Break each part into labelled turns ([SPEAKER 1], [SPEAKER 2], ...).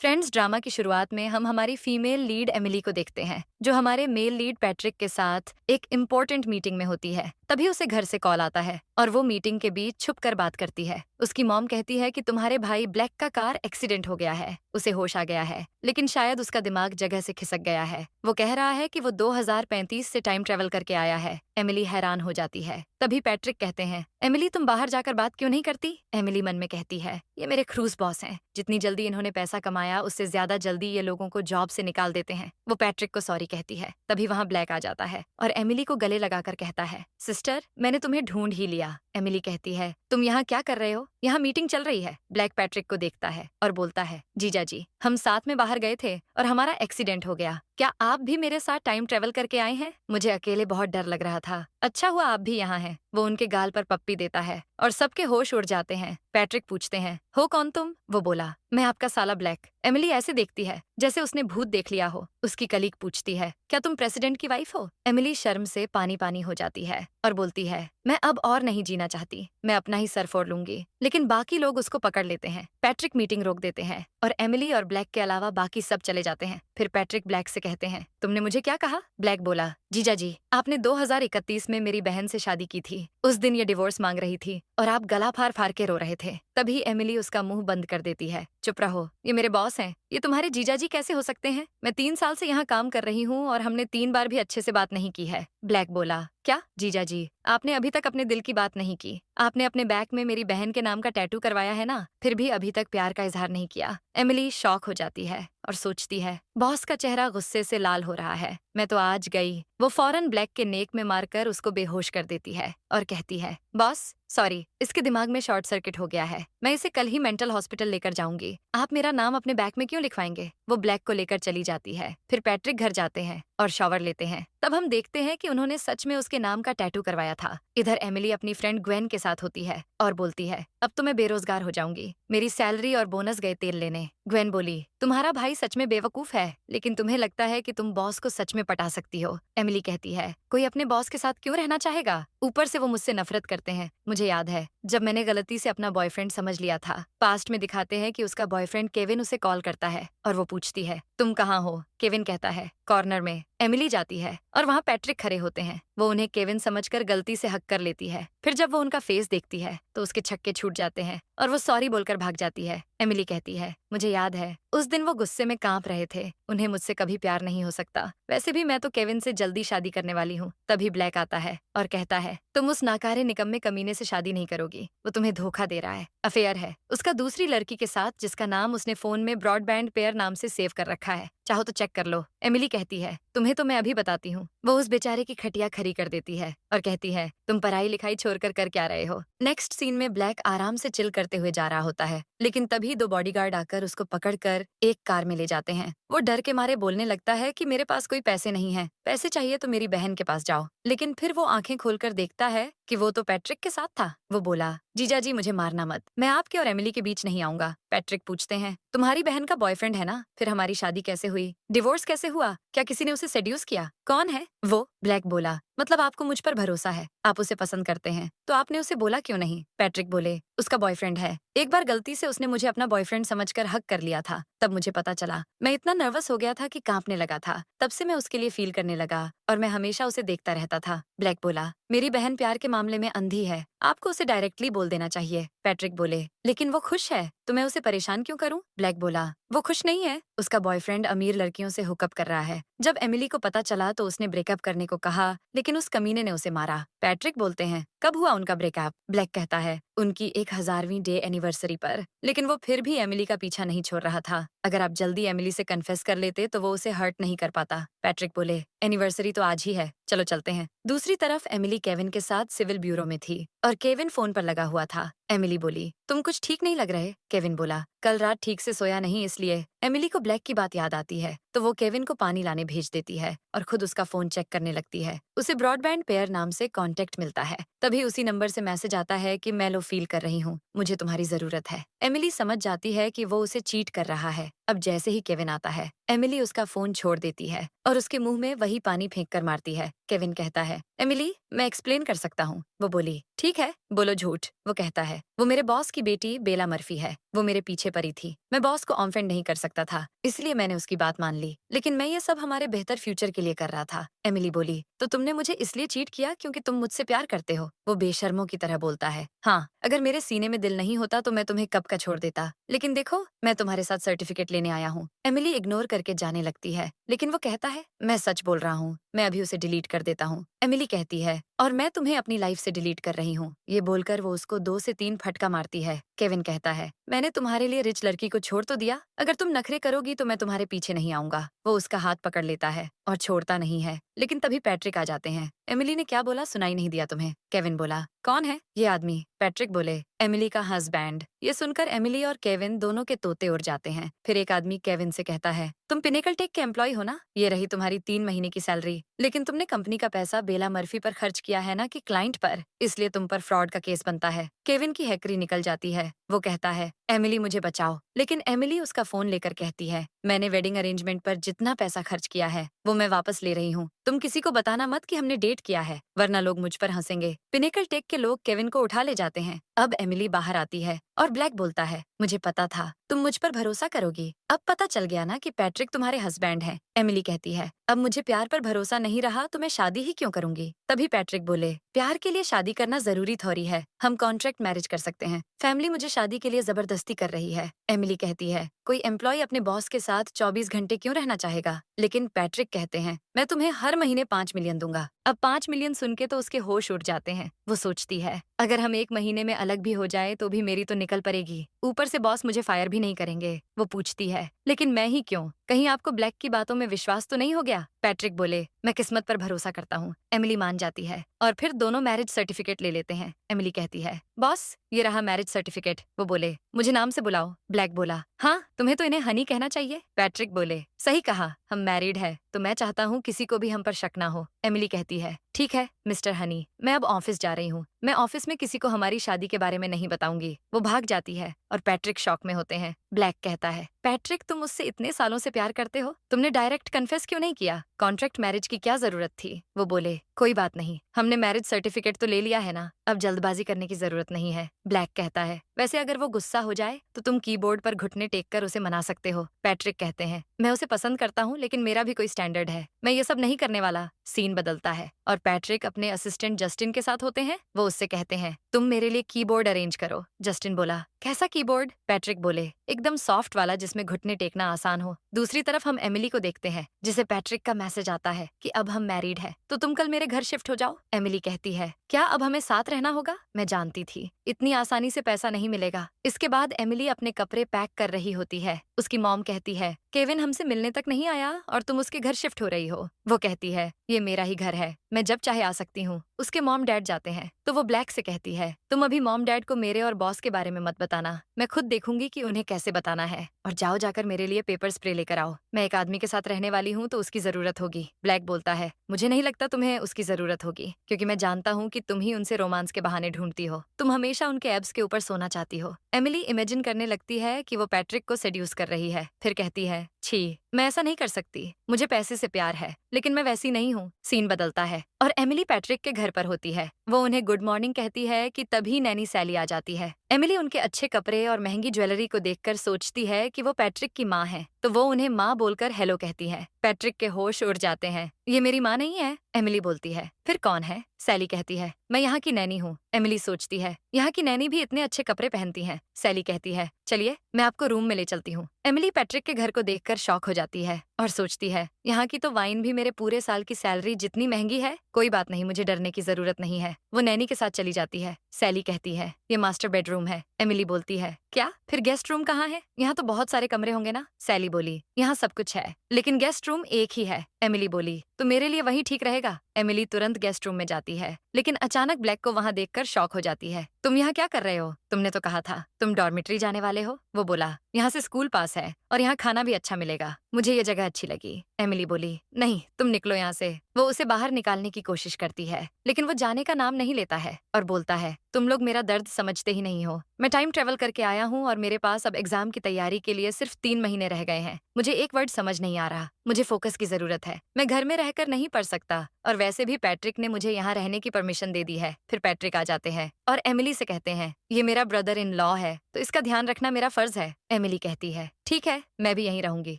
[SPEAKER 1] Friends drama की शुरुआत में हम हमारी फीमेल लीड एमिली को देखते हैं, जो हमारे मेल लीड पैट्रिक के साथ एक इम्पोर्टेंट मीटिंग में होती है। तभी उसे घर से कॉल आता है और वो मीटिंग के बीच छुप कर बात करती है। उसकी मॉम कहती है कि तुम्हारे भाई ब्लैक का कार एक्सीडेंट हो गया है, उसे होश आ गया है, लेकिन शायद उसका दिमाग जगह से खिसक गया है। वो कह रहा है कि वो 2035 से टाइम ट्रेवल करके आया है। एमिली हैरान हो जाती है। तभी पैट्रिक कहते हैं, एमिली तुम बाहर जाकर बात क्यों नहीं करती? एमिली मन में कहती है, ये मेरे क्रूज बॉस हैं, जितनी जल्दी इन्होंने पैसा कमाया उससे ज्यादा जल्दी ये लोगों को जॉब से निकाल देते हैं। वो पैट्रिक को सॉरी कहती है। तभी वहाँ ब्लैक आ जाता है और एमिली को गले लगाकर कहता है, सिस्टर मैंने तुम्हें ढूंढ ही लिया। एमिली कहती है, तुम यहाँ क्या कर रहे हो? यहाँ मीटिंग चल रही है। ब्लैक पैट्रिक को देखता है और बोलता है, जीजा जी हम साथ में बाहर गए थे और हमारा एक्सीडेंट हो गया। क्या आप भी मेरे साथ टाइम ट्रेवल करके आए हैं? मुझे अकेले बहुत डर लग रहा था। अच्छा हुआ आप भी यहाँ हैं। वो उनके गाल पर पप्पी देता है और सबके होश उड़ जाते हैं। पैट्रिक पूछते हैं, हो कौन तुम? वो बोला, मैं आपका साला ब्लैक। एमिली ऐसे देखती है जैसे उसने भूत देख लिया हो। उसकी कलीग पूछती है, क्या तुम प्रेसिडेंट की वाइफ हो? एमिली शर्म से पानी पानी हो जाती है और बोलती है, मैं अब और नहीं जीना चाहती, मैं अपना ही सर फोड़ लूंगी। लेकिन बाकी लोग उसको पकड़ लेते हैं। पैट्रिक मीटिंग रोक देते हैं और एमिली और ब्लैक के अलावा बाकी सब चले जाते हैं। फिर पैट्रिक ब्लैक से कहते हैं, तुमने मुझे क्या कहा? ब्लैक बोला, जीजा जी आपने 2031 में मेरी बहन से शादी की थी। उस दिन ये डिवोर्स मांग रही थी और आप गला फाड़ फाड़ के रो रहे थे। तभी एमिली उसका मुंह बंद कर देती है। चुप रहो, ये मेरे बॉस हैं। ये तुम्हारे जीजा जी कैसे हो सकते हैं? मैं 3 साल से यहाँ काम कर रही हूँ और हमने 3 बार भी अच्छे से बात नहीं की है। ब्लैक बोला, क्या जीजा जी आपने अभी तक अपने दिल की बात नहीं की? आपने अपने बैक में मेरी बहन के नाम का टैटू करवाया है ना, फिर भी अभी तक प्यार का इजहार नहीं किया। एमिली शॉक हो जाती है और सोचती है, बॉस का चेहरा गुस्से से लाल हो रहा है, मैं तो आज गई। वो फौरन ब्लैक के नेक में मारकर उसको बेहोश कर देती है और कहती है, बॉस सॉरी, इसके दिमाग में शॉर्ट सर्किट हो गया है, मैं इसे कल ही मेंटल हॉस्पिटल लेकर जाऊंगी। आप मेरा नाम अपने बैक में क्यों लिखवाएंगे? वो ब्लैक को लेकर चली जाती है। फिर पैट्रिक घर जाते हैं और शॉवर लेते हैं। तब हम देखते हैं कि उन्होंने सच में उसके नाम का टैटू करवाया था। इधर एमिली अपनी फ्रेंड ग्वेन के साथ होती है और बोलती है, अब तो मैं बेरोजगार हो जाऊंगी, मेरी सैलरी और बोनस गए तेल लेने। ग्वेन बोली, तुम्हारा भाई सच में बेवकूफ है, लेकिन तुम्हें लगता है कि तुम बॉस को सच में पटा सकती हो। एमिली कहती है, कोई अपने बॉस के साथ क्यों रहना चाहेगा? ऊपर से वो मुझसे नफरत करते हैं। मुझे याद है जब मैंने गलती से अपना बॉयफ्रेंड समझ लिया था। पास्ट में दिखाते हैं कि उसका बॉयफ्रेंड केविन उसे कॉल करता है और वो पूछती है, तुम कहाँ हो? केविन कहता है, कॉर्नर में। एमिली जाती है और वहाँ पैट्रिक खड़े होते हैं। वो उन्हें केविन समझकर गलती से हक कर लेती है। फिर जब वो उनका फेस देखती है तो उसके छक्के छूट जाते हैं और वो सॉरी बोलकर भाग जाती है। एमिली कहती है, मुझे याद है उस दिन वो गुस्से में कांप रहे थे। उन्हें मुझसे कभी प्यार नहीं हो सकता। वैसे भी मैं तो केविन से जल्दी शादी करने वाली हूँ। तभी ब्लैक आता है और कहता है, तुम उस नाकारे निकम्मे कमीने से शादी नहीं करोगी, वो तुम्हें धोखा दे रहा है, अफेयर है उसका दूसरी लड़की के साथ, जिसका नाम उसने फोन में ब्रॉडबैंड पेयर नाम से सेव कर रखा है, चाहो तो चेक कर लो। एमिली कहती है, तुम्हें तो मैं अभी बताती हूँ। वो उस बेचारे की खटिया खड़ी कर देती है और कहती है, तुम पढ़ाई लिखाई छोड़कर कर क्या रहे हो? नेक्स्ट सीन में ब्लैक आराम से चिल करते हुए जा रहा होता है, लेकिन तभी 2 बॉडीगार्ड आकर उसको पकड़कर एक कार में ले जाते हैं। वो डर के मारे बोलने लगता है कि मेरे पास कोई पैसे नहीं है, पैसे चाहिए तो मेरी बहन के पास जाओ। लेकिन फिर वो आंखें खोलकर देखता है कि वो तो पैट्रिक के साथ था। वो बोला, जीजा जी मुझे मारना मत, मैं आपके और एमिली के बीच नहीं आऊंगा। पैट्रिक पूछते हैं, तुम्हारी बहन का बॉयफ्रेंड है ना, फिर हमारी शादी कैसे हुई? डिवोर्स कैसे हुआ? क्या किसी ने उसे सेड्यूस किया? कौन है वो? ब्लैक बोला, मतलब आपको मुझ पर भरोसा है, आप उसे पसंद करते हैं, तो आपने उसे बोला क्यों नहीं? पैट्रिक बोले, उसका बॉयफ्रेंड है, एक बार गलती से उसने मुझे अपना बॉयफ्रेंड समझकर हक कर लिया था, तब मुझे पता चला। मैं इतना नर्वस हो गया था कि कांपने लगा था, तब से मैं उसके लिए फील करने लगा और मैं हमेशा उसे देखता रहता था। ब्लैक बोला, मेरी बहन प्यार के मामले में अंधी है, आपको उसे डायरेक्टली बोल देना चाहिए। पैट्रिक बोले, लेकिन वो खुश है, तो मैं उसे परेशान क्यों करूं? ब्लैक बोला, वो खुश नहीं है, उसका बॉयफ्रेंड अमीर लड़कियों से हुकअप कर रहा है। जब एमिली को पता चला तो उसने ब्रेकअप करने को कहा, लेकिन उस कमीने ने उसे मारा। पैट्रिक बोलते हैं, कब हुआ उनका ब्रेकअप? ब्लैक कहता है, उनकी 1000वीं डे एनिवर्सरी पर, लेकिन वो फिर भी एमिली का पीछा नहीं छोड़ रहा था। अगर आप जल्दी एमिली से कन्फेस कर लेते तो वो उसे हर्ट नहीं कर पाता। पैट्रिक बोले, एनिवर्सरी तो आज ही है, चलो चलते हैं। दूसरी तरफ एमिली केविन के साथ सिविल ब्यूरो में थी और केविन फोन पर लगा हुआ था। एमिली बोली, तुम कुछ ठीक नहीं लग रहे। केविन बोला, कल रात ठीक से सोया नहीं इसलिए। एमिली को ब्लैक की बात याद आती है तो वो केविन को पानी लाने भेज देती है और खुद उसका फोन चेक करने लगती है। उसे ब्रॉडबैंड पेयर नाम से कांटेक्ट मिलता है। तभी उसी नंबर से मैसेज आता है कि मैं लो फील कर रही हूँ, मुझे तुम्हारी जरूरत है। एमिली समझ जाती है कि वो उसे चीट कर रहा है। अब जैसे ही केविन आता है, एमिली उसका फोन छोड़ देती है और उसके मुंह में वही पानी फेंक कर मारती है। केविन कहता है, एमिली मैं एक्सप्लेन कर सकता हूँ, वो बोली, ठीक है, बोलो झूठ। वो कहता है, वो मेरे बॉस की बेटी बेला मर्फी है। वो मेरे पीछे पड़ी थी। मैं बॉस को ऑफेंड नहीं कर सकता था, इसलिए मैंने उसकी बात मान ली। लेकिन मैं ये सब हमारे बेहतर फ्यूचर के लिए कर रहा था। एमिली बोली, तो तुमने मुझे इसलिए चीट किया क्योंकि तुम मुझसे प्यार करते हो? वो बेशर्मों की तरह बोलता है, हाँ, अगर मेरे सीने में दिल नहीं होता तो मैं तुम्हें कब का छोड़ देता। लेकिन देखो, मैं तुम्हारे साथ सर्टिफिकेट लेने आया हूँ। एमिली इग्नोर करके जाने लगती है, लेकिन वो कहता है, मैं सच बोल रहा हूँ, मैं अभी उसे डिलीट कर देता हूँ। एमिली कहती है, और मैं तुम्हें अपनी लाइफ से डिलीट कर रही हूँ। ये बोलकर वो उसको 2 से 3 फटका मारती है। केविन कहता है, मैंने तुम्हारे लिए रिच लड़की को छोड़ तो दिया, अगर तुम नखरे करोगी तो मैं तुम्हारे पीछे नहीं आऊंगा। वो उसका हाथ पकड़ लेता है और छोड़ता नहीं है, लेकिन तभी पैट्रिक आ जाते हैं। एमिली ने क्या बोला सुनाई नहीं दिया तुम्हें? केविन बोला, कौन है ये आदमी? पैट्रिक बोले, एमिली का हस्बैंड। ये सुनकर एमिली और केविन दोनों के तोते उड़ जाते हैं। फिर एक आदमी केविन से कहता है, तुम पिनेकल टेक के एम्प्लॉय हो ना? ये रही तुम्हारी 3 महीने की सैलरी। लेकिन तुमने कंपनी का पैसा बेला मर्फी पर खर्च किया है ना कि क्लाइंट पर, इसलिए तुम पर फ्रॉड का केस बनता है। केविन की हैकरी निकल जाती है। वो कहता है, एमिली मुझे बचाओ। लेकिन एमिली उसका फोन लेकर कहती है, मैंने वेडिंग अरेंजमेंट पर जितना पैसा खर्च किया है वो मैं वापस ले रही हूँ। तुम किसी को बताना मत कि हमने डेट किया है, वरना लोग मुझ पर हंसेंगे। पिनेकल टेक के लोग केविन को उठा ले जाते हैं। अब एमिली बाहर आती है और ब्लैक बोलता है, मुझे पता था तुम मुझ पर भरोसा करोगी। अब पता चल गया ना कि पैट्रिक तुम्हारे हस्बैंड है। एमिली कहती है, अब मुझे प्यार पर भरोसा नहीं रहा तो मैं शादी ही क्यों करूंगी? तभी पैट्रिक बोले, प्यार के लिए शादी करना जरूरी थोड़ी है, हम कॉन्ट्रैक्ट मैरिज कर सकते हैं। फैमिली मुझे शादी के लिए जबरदस्ती कर रही है। एमिली कहती है, कोई एम्प्लॉय अपने बॉस के साथ 24 घंटे क्यों रहना चाहेगा? लेकिन पैट्रिक कहते हैं, मैं तुम्हें हर महीने 5 मिलियन दूंगा। अब 5 मिलियन सुन के तो उसके होश उड़ जाते हैं। वो सोचती है, अगर हम 1 महीने में अलग भी हो जाए तो भी मेरी तो निकल पड़ेगी। ऊपर से बॉस मुझे फायर भी नहीं करेंगे। वो पूछती है, लेकिन मैं ही क्यों? कहीं आपको ब्लैक की बातों में विश्वास तो नहीं हो गया? पैट्रिक बोले, मैं किस्मत पर भरोसा करता हूँ। एमिली मान जाती है और फिर दोनों मैरिज सर्टिफिकेट ले लेते हैं। एमिली कहती है, बॉस ये रहा मैरिज सर्टिफिकेट। वो बोले, मुझे नाम से बुलाओ। ब्लैक बोला, हाँ, तुम्हें तो इन्हें हनी कहना चाहिए। पैट्रिक बोले, सही कहा, हम मैरिड है तो मैं चाहता हूँ किसी को भी हम पर शक ना हो। एमिली कहती है, ठीक है मिस्टर हनी, मैं अब ऑफिस जा रही हूँ। मैं ऑफिस में किसी को हमारी शादी के बारे में नहीं बताऊंगी। वो भाग जाती है और पैट्रिक शॉक में होते हैं। ब्लैक कहता है, पैट्रिक तुम मुझसे इतने सालों से प्यार करते हो, तुमने डायरेक्ट कन्फेस क्यों नहीं किया? कॉन्ट्रैक्ट मैरिज की क्या जरूरत थी? वो बोले, कोई बात नहीं, हमने मैरिज सर्टिफिकेट तो ले लिया है ना, अब जल्दबाजी करने की जरूरत नहीं है। ब्लैक कहता है, वैसे अगर वो गुस्सा हो जाए तो तुम कीबोर्ड पर घुटने टेक कर उसे मना सकते हो। पैट्रिक कहते हैं, मैं उसे पसंद करता हूँ लेकिन मेरा भी कोई स्टैंडर्ड है, मैं ये सब नहीं करने वाला। सीन बदलता है और पैट्रिक अपने असिस्टेंट जस्टिन के साथ होते हैं। वो उससे कहते हैं, तुम मेरे लिए कीबोर्ड अरेंज करो। जस्टिन बोला, कैसा कीबोर्ड? पैट्रिक बोले, एकदम सॉफ्ट वाला जिसमें घुटने टेकना आसान हो। दूसरी तरफ हम एमिली को देखते हैं, जिसे पैट्रिक का मैसेज आता है कि अब हम मैरिड है तो तुम कल मेरे घर शिफ्ट हो जाओ। एमिली कहती है, क्या अब हमें साथ रहना होगा? मैं जानती थी इतनी आसानी से पैसा नहीं मिलेगा। इसके बाद एमिली अपने कपड़े पैक कर रही होती है। उसकी मॉम कहती है, केविन हमसे मिलने तक नहीं आया और तुम उसके घर शिफ्ट हो रही हो। वो कहती है, ये मेरा ही घर है, मैं जब चाहे आ सकती हूँ। उसके मॉम डैड जाते हैं तो वो ब्लैक से कहती है, तुम अभी मॉम डैड को मेरे और बॉस के बारे में मत बताना, मैं खुद देखूंगी कि उन्हें कैसे बताना है। और जाओ जाकर मेरे लिए पेपर स्प्रे लेकर आओ, मैं एक आदमी के साथ रहने वाली हूँ तो उसकी जरूरत होगी। ब्लैक बोलता है, मुझे नहीं लगता तुम्हें उसकी जरूरत होगी, क्योंकि मैं जानता हूँ कि तुम ही उनसे रोमांस के बहाने ढूंढती हो। तुम हमेशा उनके एब्स के ऊपर सोना चाहती हो। एमिली इमेजिन करने लगती है कि वो पैट्रिक को सेड्यूस कर रही है। फिर कहती है, छी, मैं ऐसा नहीं कर सकती, मुझे पैसे से प्यार है लेकिन मैं वैसी नहीं हूँ। सीन बदलता है और एमिली पैट्रिक के घर पर होती है। वो उन्हें गुड मॉर्निंग कहती है कि तभी नैनी सैली आ जाती है। एमिली उनके अच्छे कपड़े और महंगी ज्वेलरी को देखकर सोचती है कि वो पैट्रिक की माँ है, तो वो उन्हें माँ बोलकर हेलो कहती है। पैट्रिक के होश उड़ जाते हैं, ये मेरी माँ नहीं है। एमिली बोलती है, फिर कौन है? सैली कहती है, मैं यहाँ की नैनी हूँ। एमिली सोचती है, यहाँ की नैनी भी इतने अच्छे कपड़े पहनती हैं। सैली कहती है, चलिए मैं आपको रूम में ले चलती हूँ। एमिली पैट्रिक के घर को देखकर शॉक हो जाती है और सोचती है, यहाँ की तो वाइन भी मेरे पूरे साल की सैलरी जितनी महंगी है। कोई बात नहीं, मुझे डरने की जरूरत नहीं है। वो नैनी के साथ चली जाती है। सैली कहती है, ये मास्टर बेडरूम है। एमिली बोलती है, क्या? फिर गेस्ट रूम कहाँ है? यहाँ तो बहुत सारे कमरे होंगे ना? सैली बोली, यहाँ सब कुछ है लेकिन गेस्ट रूम एक ही है। एमिली बोली, तो मेरे लिए वही ठीक रहेगा। एमिली तुरंत गेस्ट रूम में जाती है, लेकिन अचानक ब्लैक को वहाँ देखकर शॉक हो जाती है। तुम यहाँ क्या कर रहे हो? तुमने तो कहा था तुम डॉर्मिटरी जाने वाले हो। वो बोला, यहाँ से स्कूल पास है और यहाँ खाना भी अच्छा मिलेगा, मुझे ये जगह अच्छी लगी। एमिली बोली, नहीं तुम निकलो यहाँ से। वो उसे बाहर निकालने की कोशिश करती है, लेकिन वो जाने का नाम नहीं लेता है और बोलता है, तुम लोग मेरा दर्द समझते ही नहीं हो। मैं टाइम ट्रेवल करके आया हूँ और मेरे पास अब एग्जाम की तैयारी के लिए सिर्फ 3 महीने रह गए हैं। मुझे एक वर्ड समझ नहीं आ रहा। मुझे फोकस की जरूरत है। मैं घर में रहकर नहीं पढ़ सकता और वैसे भी पैट्रिक ने मुझे यहाँ रहने की परमिशन दे दी है। फिर पैट्रिक आ जाते हैं और एमिली से कहते हैं, ये मेरा ब्रदर इन लॉ है तो इसका ध्यान रखना मेरा फर्ज है। एमिली कहती है, ठीक है मैं भी यहीं रहूंगी।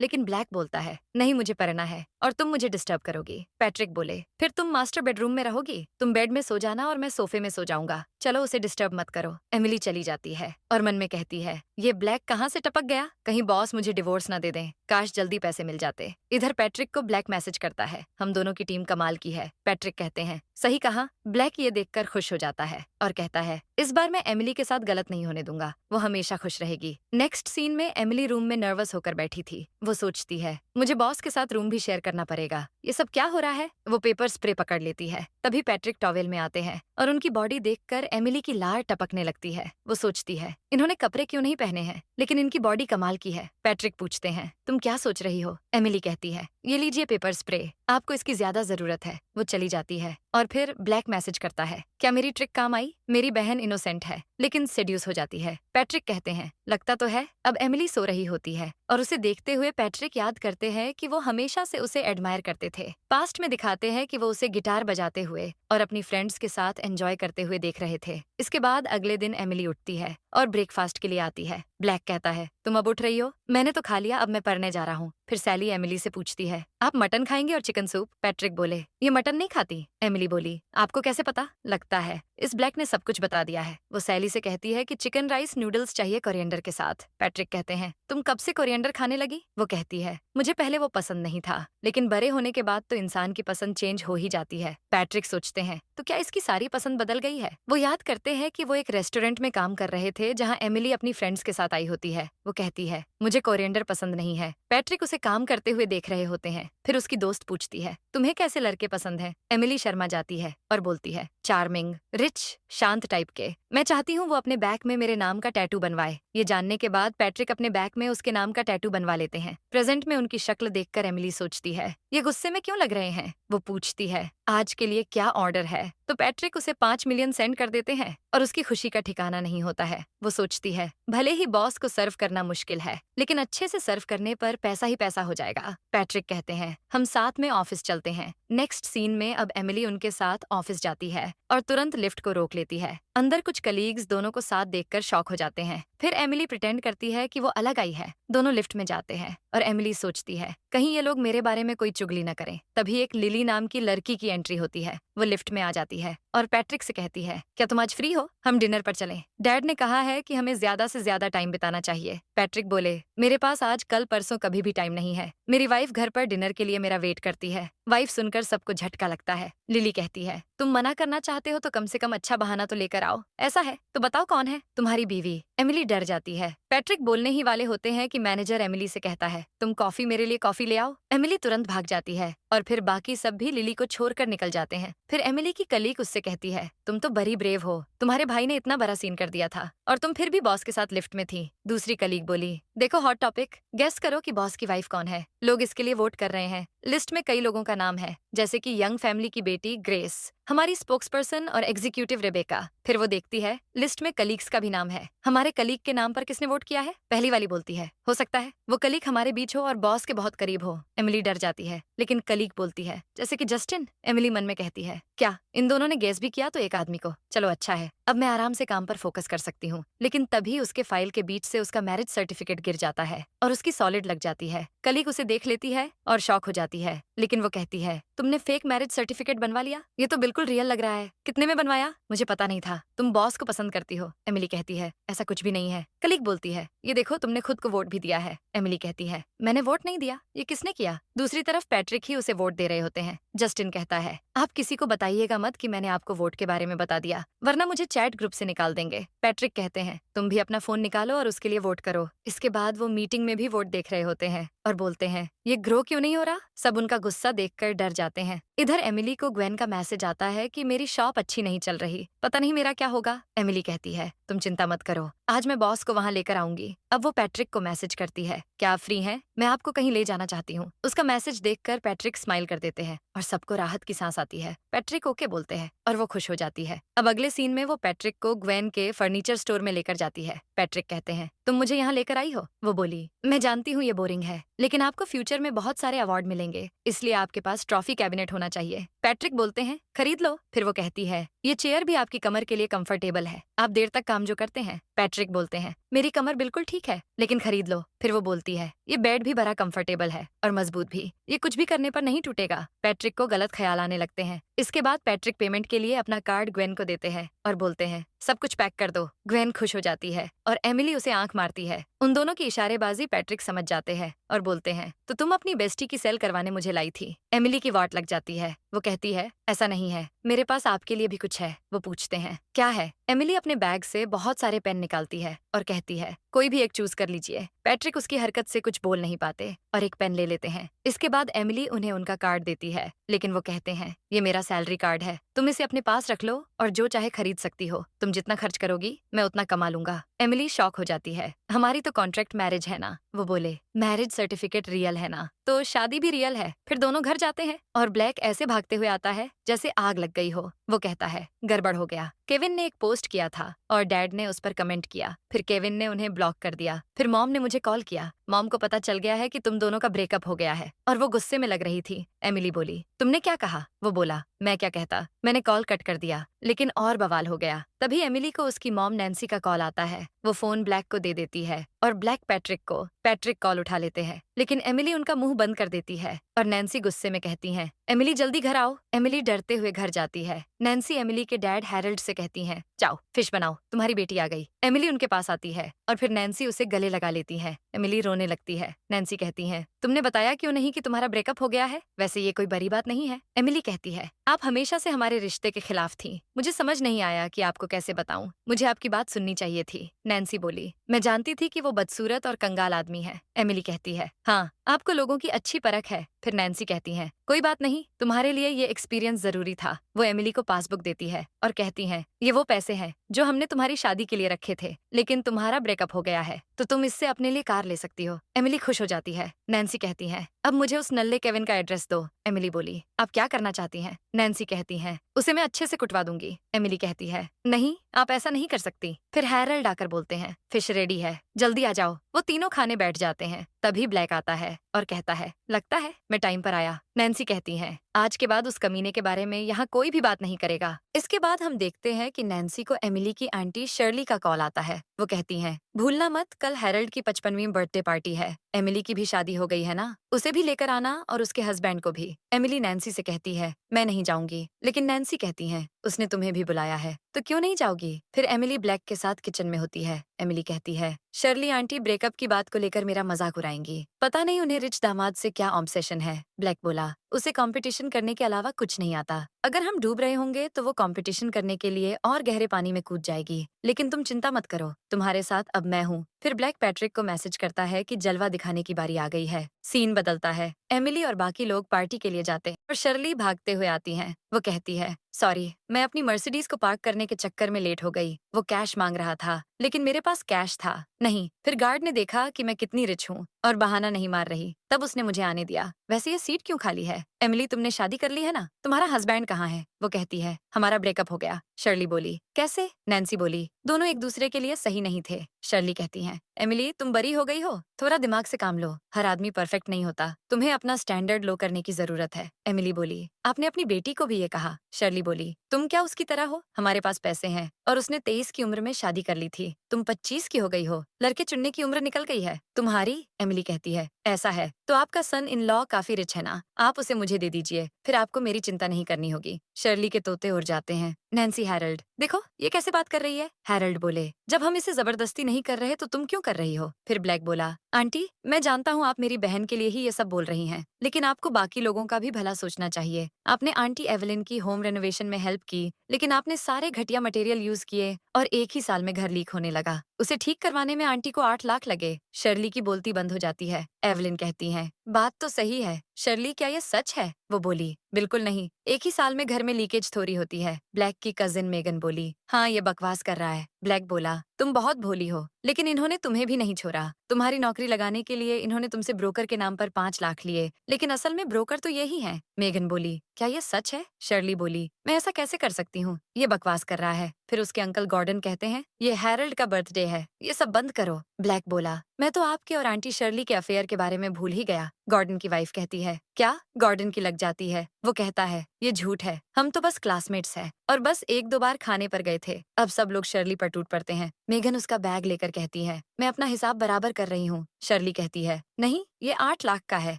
[SPEAKER 1] लेकिन ब्लैक बोलता है, नहीं मुझे पढ़ना है और तुम मुझे डिस्टर्ब करोगी। पैट्रिक बोले, फिर तुम मास्टर बेडरूम में रहोगी। तुम बेड में सो जाना और मैं सोफे में सो जाऊंगा। चलो उसे डिस्टर्ब मत करो। एमिली चली जाती है और मन में कहती है, ये ब्लैक कहाँ से टपक गया। कहीं बॉस मुझे डिवोर्स ना दे दें। काश जल्दी पैसे मिल जाते। इधर पैट्रिक को ब्लैक मैसेज करता है, हम दोनों की टीम कमाल की है। पैट्रिक कहते हैं, सही कहा। ब्लैक ये देखकर खुश हो जाता है और कहता है, इस बार मैं एमिली के साथ गलत नहीं होने दूंगा। वो हमेशा खुश रहेगी। नेक्स्ट सीन में एमिली रूम में नर्वस होकर बैठी थी। वो सोचती है, मुझे बॉस के साथ रूम भी शेयर करना पड़ेगा। ये सब क्या हो रहा है। वो पेपर स्प्रे पकड़ लेती है। तभी पैट्रिक टॉवेल में आते हैं और उनकी बॉडी देखकर एमिली की लार टपकने लगती है। वो सोचती है, इन्होंने कपड़े क्यों नहीं पहने हैं, लेकिन इनकी बॉडी कमाल की है। पैट्रिक पूछते हैं, तुम क्या सोच रही हो। एमिली कहती है, ये लीजिए पेपर स्प्रे, आपको इसकी ज्यादा जरूरत है। वो चली जाती है और फिर ब्लैक मैसेज करता है, क्या मेरी ट्रिक काम आई। मेरी बहन इनोसेंट है लेकिन सेड्यूस हो जाती है। पैट्रिक कहते हैं, लगता तो है। अब एमिली सो रही होती है और उसे देखते हुए पैट्रिक याद करते हैं कि वो हमेशा से उसे एडमायर करते थे। पास्ट में दिखाते हैं कि वो उसे गिटार बजाते हुए और अपनी फ्रेंड्स के साथ एंजॉय करते हुए देख रहे थे। इसके बाद अगले दिन एमिली उठती है और ब्रेकफास्ट के लिए आती है। ब्लैक कहता है, तुम अब उठ रही हो। मैंने तो खा लिया, अब मैं पढ़ने जा रहा हूँ। फिर सैली एमिली से पूछती है, आप मटन खाएंगे और चिकन सूप। पैट्रिक बोले, ये मटन नहीं खाती। एमिली बोली, आपको कैसे पता। लगता है इस ब्लैक ने सब कुछ बता दिया है। वो सैली से कहती है कि चिकन राइस नूडल्स चाहिए कोरिएंडर के साथ। पैट्रिक कहते हैं, तुम कब से कोरिएंडर खाने लगी। वो कहती है, मुझे पहले वो पसंद नहीं था, लेकिन बड़े होने के बाद तो इंसान की पसंद चेंज हो ही जाती है। पैट्रिक सोचते हैं, तो क्या इसकी सारी पसंद बदल गई है। वो याद करते हैं कि वो एक रेस्टोरेंट में काम कर रहे थे जहाँ एमिली अपनी फ्रेंड्स के साथ आई होती है। वो कहती है, मुझे कोरिएंडर पसंद नहीं है। पैट्रिक उसे काम करते हुए देख रहे होते हैं। फिर उसकी दोस्त पूछती है, तुम्हें कैसे लड़के पसंद हैं। एमिली शर्मा जाती है और बोलती है, चार्मिंग, रिच, शांत टाइप के। मैं चाहती हूँ वो अपने बैक में मेरे नाम का टैटू बनवाए। ये जानने के बाद पैट्रिक अपने बैक में उसके नाम का टैटू बनवा लेते हैं। प्रेजेंट में उनकी शक्ल देखकर एमिली सोचती है, ये गुस्से में क्यों लग रहे हैं। वो पूछती है, आज के लिए क्या ऑर्डर है। तो पैट्रिक उसे 5 मिलियन सेंड कर देते हैं और उसकी खुशी का ठिकाना नहीं होता है। वो सोचती है, भले ही बॉस को सर्व करना मुश्किल है, लेकिन अच्छे से सर्व करने पर पैसा ही पैसा हो जाएगा। पैट्रिक कहते हैं, हम साथ में ऑफिस चलते हैं। नेक्स्ट सीन में अब एमिली उनके साथ ऑफिस जाती है और तुरंत लिफ्ट को रोक लेती है। अंदर कुछ कलीग्स दोनों को साथ देखकर शॉक हो जाते हैं। फिर एमिली प्रिटेंड करती है कि वो अलग आई है। दोनों लिफ्ट में जाते हैं और एमिली सोचती है, कहीं ये लोग मेरे बारे में कोई चुगली न करें। तभी एक लिली नाम की लड़की की एंट्री होती है। वो लिफ्ट में आ जाती है और पैट्रिक से कहती है, क्या तुम आज फ्री हो, हम डिनर पर चलें। डैड ने कहा है कि हमें ज्यादा से ज्यादा टाइम बिताना चाहिए। पैट्रिक बोले, मेरे पास आज कल परसों कभी भी टाइम नहीं है। मेरी वाइफ घर पर डिनर के लिए मेरा वेट करती है। वाइफ सुनकर सबको झटका लगता है। लिली कहती है, तुम मना करना चाहते हो तो कम से कम अच्छा बहाना तो लेकर आओ। ऐसा है तो बताओ कौन है। तुम्हारी बीवी। एमिली डर जाती है। पैट्रिक बोलने ही वाले होते हैं कि मैनेजर एमिली से कहता है, तुम कॉफी मेरे लिए कॉफी ले आओ। एमिली तुरंत भाग जाती है और फिर बाकी सब भी लिली को छोड़कर निकल जाते हैं। फिर एमिली की कलीग उससे कहती है, तुम तो बड़ी ब्रेव हो। तुम्हारे भाई ने इतना बड़ा सीन कर दिया था और तुम फिर भी बॉस के साथ लिफ्ट में थी। दूसरी कलीग बोली, देखो हॉट टॉपिक, गेस करो कि बॉस की वाइफ कौन है। लोग इसके लिए वोट कर रहे हैं। लिस्ट में कई लोगों का नाम है, जैसे कि यंग फैमिली की बेटी ग्रेस, हमारी स्पोक्सपर्सन और एग्जीक्यूटिव रेबेका। फिर वो देखती है लिस्ट में कलीग्स का भी नाम है। हमारे कलीग के नाम पर किसने वोट किया है। पहली वाली बोलती है, हो सकता है वो कलीग हमारे बीच हो और बॉस के बहुत करीब हो। एमिली डर जाती है, लेकिन कलीग बोलती है, जैसे कि जस्टिन। एमिली मन में कहती है, क्या इन दोनों ने गेस भी किया तो एक आदमी को। चलो अच्छा है, अब मैं आराम से काम पर फोकस कर सकती हूँ। लेकिन तभी उसके फाइल के बीच से उसका मैरिज सर्टिफिकेट गिर जाता है और उसकी सॉलिड लग जाती है। कलीग उसे देख लेती है और शॉक हो जाती है, लेकिन वो कहती है, तुमने फेक मैरिज सर्टिफिकेट बनवा लिया। ये तो बिल्कुल रियल लग रहा है। कितने में बनवाया। मुझे पता नहीं था। तुम बॉस को पसंद करती हो। एमिली कहती है, ऐसा कुछ भी नहीं है। कलीग बोलती है, ये देखो तुमने खुद को वोट भी दिया है। एमिली कहती है, मैंने वोट नहीं दिया। ये किसने किया। दूसरी तरफ पैट्रिक ही उसे वोट दे रहे होते हैं। जस्टिन कहता है, आप किसी को बताइएगा मत कि मैंने आपको वोट के बारे में बता दिया, वरना मुझे चैट ग्रुप से निकाल देंगे। पैट्रिक कहते हैं, तुम भी अपना फोन निकालो और उसके लिए वोट करो। इसके बाद वो मीटिंग में भी वोट देख रहे होते हैं और बोलते हैं, ये ग्रो क्यों नहीं हो रहा। सब उनका गुस्सा देखकर डर जाते हैं। इधर एमिली को ग्वेन का मैसेज आता है कि मेरी शॉप अच्छी नहीं चल रही, पता नहीं मेरा क्या होगा। एमिली कहती है तुम चिंता मत करो, आज मैं बॉस को वहाँ लेकर आऊंगी। अब वो पैट्रिक को मैसेज करती है, क्या आप फ्री हैं? मैं आपको कहीं ले जाना चाहती हूँ। उसका मैसेज देखकर पैट्रिक स्माइल कर देते हैं और सबको राहत की सांस आती है। पैट्रिक ओके बोलते हैं और वो खुश हो जाती है। अब अगले सीन में वो पैट्रिक को ग्वेन के फर्नीचर स्टोर में लेकर जाती है। पैट्रिक कहते हैं तुम मुझे यहाँ लेकर आई हो? वो बोली मैं जानती हूँ ये बोरिंग है, लेकिन आपको फ्यूचर में बहुत सारे अवार्ड मिलेंगे, इसलिए आपके पास ट्रॉफी कैबिनेट होना चाहिए। पैट्रिक बोलते हैं खरीद लो। फिर वो कहती है ये चेयर भी आपकी कमर के लिए कंफर्टेबल है, आप देर तक काम जो करते हैं। पैट्रिक बोलते हैं मेरी कमर बिल्कुल ठीक है, लेकिन खरीद लो। फिर वो बोलती है ये बेड भी बड़ा कंफर्टेबल है और मजबूत भी, ये कुछ भी करने पर नहीं टूटेगा। पैट्रिक को गलत ख्याल आने लगते हैं। इसके बाद पैट्रिक पेमेंट के लिए अपना कार्ड ग्वेन को देते हैं और बोलते हैं सब कुछ पैक कर दो। ग्वेन खुश हो जाती है और एमिली उसे आंख मारती है। उन दोनों की इशारेबाजी पैट्रिक समझ जाते हैं और बोलते हैं तो तुम अपनी बेस्टी की सेल करवाने मुझे लाई थी। एमिली की वाट लग जाती है। वो कहती है ऐसा नहीं है, मेरे पास आपके लिए भी कुछ है। वो पूछते हैं क्या है? एमिली अपने बैग से बहुत सारे पेन निकालती है और कहती है कोई भी एक चूज कर लीजिए। पैट्रिक उसकी हरकत से कुछ बोल नहीं पाते और एक पेन ले लेते हैं। इसके बाद एमिली उन्हें उनका कार्ड देती है, लेकिन वो कहते हैं ये मेरा सैलरी कार्ड है, तुम इसे अपने पास रख लो और जो चाहे खरीद सकती हो, तुम जितना खर्च करोगी मैं उतना कमा लूंगा। एमिली शॉक हो जाती है, हमारी तो कॉन्ट्रैक्ट मैरिज है ना। वो बोले मैरिज सर्टिफिकेट रियल है ना, तो शादी भी रियल है। फिर दोनों घर जाते हैं और ब्लैक ऐसे भागते हुए आता है जैसे आग लग गई हो। वो कहता है गड़बड़ हो गया, केविन ने एक पोस्ट किया था और डैड ने उस पर कमेंट किया, फिर केविन ने उन्हें ब्लॉक कर दिया, फिर मॉम ने मुझे कॉल किया, मॉम को पता चल गया है कि तुम दोनों का ब्रेकअप हो गया है और वो गुस्से में लग रही थी। एमिली बोली तुमने क्या कहा? वो बोला मैं क्या कहता, मैंने कॉल कट कर दिया, लेकिन और बवाल हो गया। तभी एमिली को उसकी मॉम नैन्सी का कॉल आता है। वो फोन ब्लैक को दे देती है और ब्लैक पैट्रिक को। पैट्रिक कॉल उठा लेते हैं, लेकिन एमिली उनका मुंह बंद कर देती है और नैन्सी गुस्से में कहती है एमिली जल्दी घर आओ। एमिली डरते हुए घर जाती है। नैन्सी एमिली के डैड हैरल्ड से कहती है जाओ फिश बनाओ, तुम्हारी बेटी आ गई। एमिली उनके पास आती है और फिर नैन्सी उसे गले लगा लेती है। एमिली रोने लगती है। नैन्सी कहती है तुमने बताया क्यों नहीं कि तुम्हारा ब्रेकअप हो गया है? वैसे ये कोई बड़ी बात नहीं है। एमिली कहती है आप हमेशा से हमारे रिश्ते के खिलाफ थी, मुझे समझ नहीं आया कि आपको कैसे बताऊं, मुझे आपकी बात सुननी चाहिए थी। नैन्सी बोली मैं जानती थी कि वो बदसूरत और कंगाल आदमी है। एमिली कहती है हाँ, आपको लोगों की अच्छी परख है। फिर नैन्सी कहती है कोई बात नहीं, तुम्हारे लिए ये एक्सपीरियंस जरूरी था। वो एमिली को पासबुक देती है और कहती है ये वो पैसे हैं जो हमने तुम्हारी शादी के लिए रखे थे, लेकिन तुम्हारा ब्रेकअप हो गया है तो तुम इससे अपने लिए कार ले सकती हो। एमिली खुश हो जाती है। नैन्सी कहती है अब मुझे उस नल्ले केविन का एड्रेस दो। एमिली बोली आप क्या करना चाहती हैं? नैन्सी कहती है उसे मैं अच्छे से कुटवा दूंगी। एमिली कहती है नहीं, आप ऐसा नहीं कर सकती। फिर हैरल्ड आकर बोलते हैं फिश रेडी है, जल्दी आ जाओ। वो तीनों खाने बैठ जाते हैं। तभी ब्लैक आता है और कहता है लगता है मैं टाइम पर आया। नैन्सी कहती है आज के बाद उस कमीने के बारे में यहाँ कोई भी बात नहीं करेगा। इसके बाद हम देखते हैं कि नैन्सी को एमिली की आंटी शर्ली का कॉल आता है। वो कहती हैं भूलना मत, कल हैरल्ड की 55वीं बर्थडे पार्टी है। एमिली की भी शादी हो गई है ना, उसे भी लेकर आना और उसके हस्बैंड को भी। एमिली नैन्सी से कहती है मैं नहीं जाऊंगी, लेकिन नैन्सी कहती है उसने तुम्हें भी बुलाया है तो क्यों नहीं जाओगी। फिर एमिली ब्लैक के साथ किचन में होती है। एमिली कहती है शर्ली आंटी ब्रेकअप की बात को लेकर मेरा मजाक उड़ाएंगी, पता नहीं उन्हें रिच दामाद से क्या ऑब्सेशन है। ब्लैक बोला उसे कंपटीशन करने के अलावा कुछ नहीं आता, अगर हम डूब रहे होंगे तो वो कंपटीशन करने के लिए और गहरे पानी में कूद जाएगी, लेकिन तुम चिंता मत करो, तुम्हारे साथ अब मैं हूँ। फिर ब्लैक पैट्रिक को मैसेज करता है कि जलवा दिखाने की बारी आ गई है। सीन बदलता है, एमिली और बाकी लोग पार्टी के लिए जाते हैं और शर्ली भागते हुए आती हैं। वो कहती है सॉरी, मैं अपनी मर्सिडीज को पार्क करने के चक्कर में लेट हो गई। वो कैश मांग रहा था, लेकिन मेरे पास कैश था नहीं। फिर गार्ड ने देखा कि मैं कितनी रिच हूँ और बहाना नहीं मार रही, तब उसने मुझे आने दिया। वैसे ये सीट क्यों खाली है? एमिली तुमने शादी कर ली है ना, तुम्हारा हस्बैंड कहाँ है? वो कहती है हमारा ब्रेकअप हो गया। शर्ली बोली कैसे? नैन्सी बोली दोनों एक दूसरे के लिए सही नहीं थे। शर्ली कहती है एमिली तुम बरी हो गई हो, थोड़ा दिमाग से काम लो, हर आदमी परफेक्ट नहीं होता, तुम्हें अपना स्टैंडर्ड लो करने की जरूरत है। एमिली बोली आपने अपनी बेटी को भी ये कहा? शर्ली बोली तुम क्या उसकी तरह हो, हमारे पास पैसे हैं और उसने 23 की उम्र में शादी कर ली थी, तुम 25 की हो गई हो, लड़के चुनने की उम्र निकल गई है तुम्हारी। एमिली कहती है ऐसा है तो आपका सन इन लॉ काफी रिच है ना, आप उसे मुझे दे दीजिए, फिर आपको मेरी चिंता नहीं करनी होगी। शर्ली के तोते उड़ जाते हैं। नैन्सी हैरल्ड देखो ये कैसे बात कर रही है। हैरल्ड बोले जब हम इसे जबरदस्ती नहीं कर रहे तो तुम क्यों कर रही हो। फिर ब्लैक बोला आंटी मैं जानता हूँ आप मेरी बहन के लिए ही ये सब बोल रही हैं, लेकिन आपको बाकी लोगों का भी भला सोचना चाहिए। आपने आंटी एवलिन की होम रेनोवेशन में हेल्प की, लेकिन आपने सारे घटिया मटेरियल यूज किए और एक ही साल में घर लीक होने लगा। उसे ठीक करवाने में आंटी को 8 लाख लगे। शर्ली की बोलती बंद हो जाती है। एवलिन कहती है बात तो सही है शर्ली, क्या ये सच है? वो बोली, बिल्कुल नहीं, एक ही साल में घर में लीकेज थोड़ी होती है। ब्लैक की कजिन मेगन बोली, हाँ ये बकवास कर रहा है। ब्लैक बोला, तुम बहुत भोली हो, लेकिन इन्होंने तुम्हें भी नहीं छोड़ा। तुम्हारी नौकरी लगाने के लिए इन्होंने तुमसे ब्रोकर के नाम पर 5 लाख लिए, लेकिन असल में ब्रोकर तो यही है। मेगन बोली, क्या ये सच है? शर्ली बोली, मैं ऐसा कैसे कर सकती हूँ, ये बकवास कर रहा है। फिर उसके अंकल गॉर्डन कहते हैं, ये हैरल्ड का बर्थडे है, ये सब बंद करो। ब्लैक बोला, मैं तो आपके और आंटी शर्ली के अफेयर के बारे में भूल ही गया। गॉर्डन की वाइफ कहती है, क्या? गॉर्डन की लग जाती है। वो कहता है, ये झूठ है, हम तो बस क्लासमेट्स हैं और बस 1-2 बार खाने पर गए थे। अब सब लोग शर्ली पर टूट पड़ते हैं। मेगन उसका बैग लेकर कहती है, मैं अपना हिसाब बराबर कर रही हूँ। शर्ली कहती है, नहीं ये 8 लाख का है,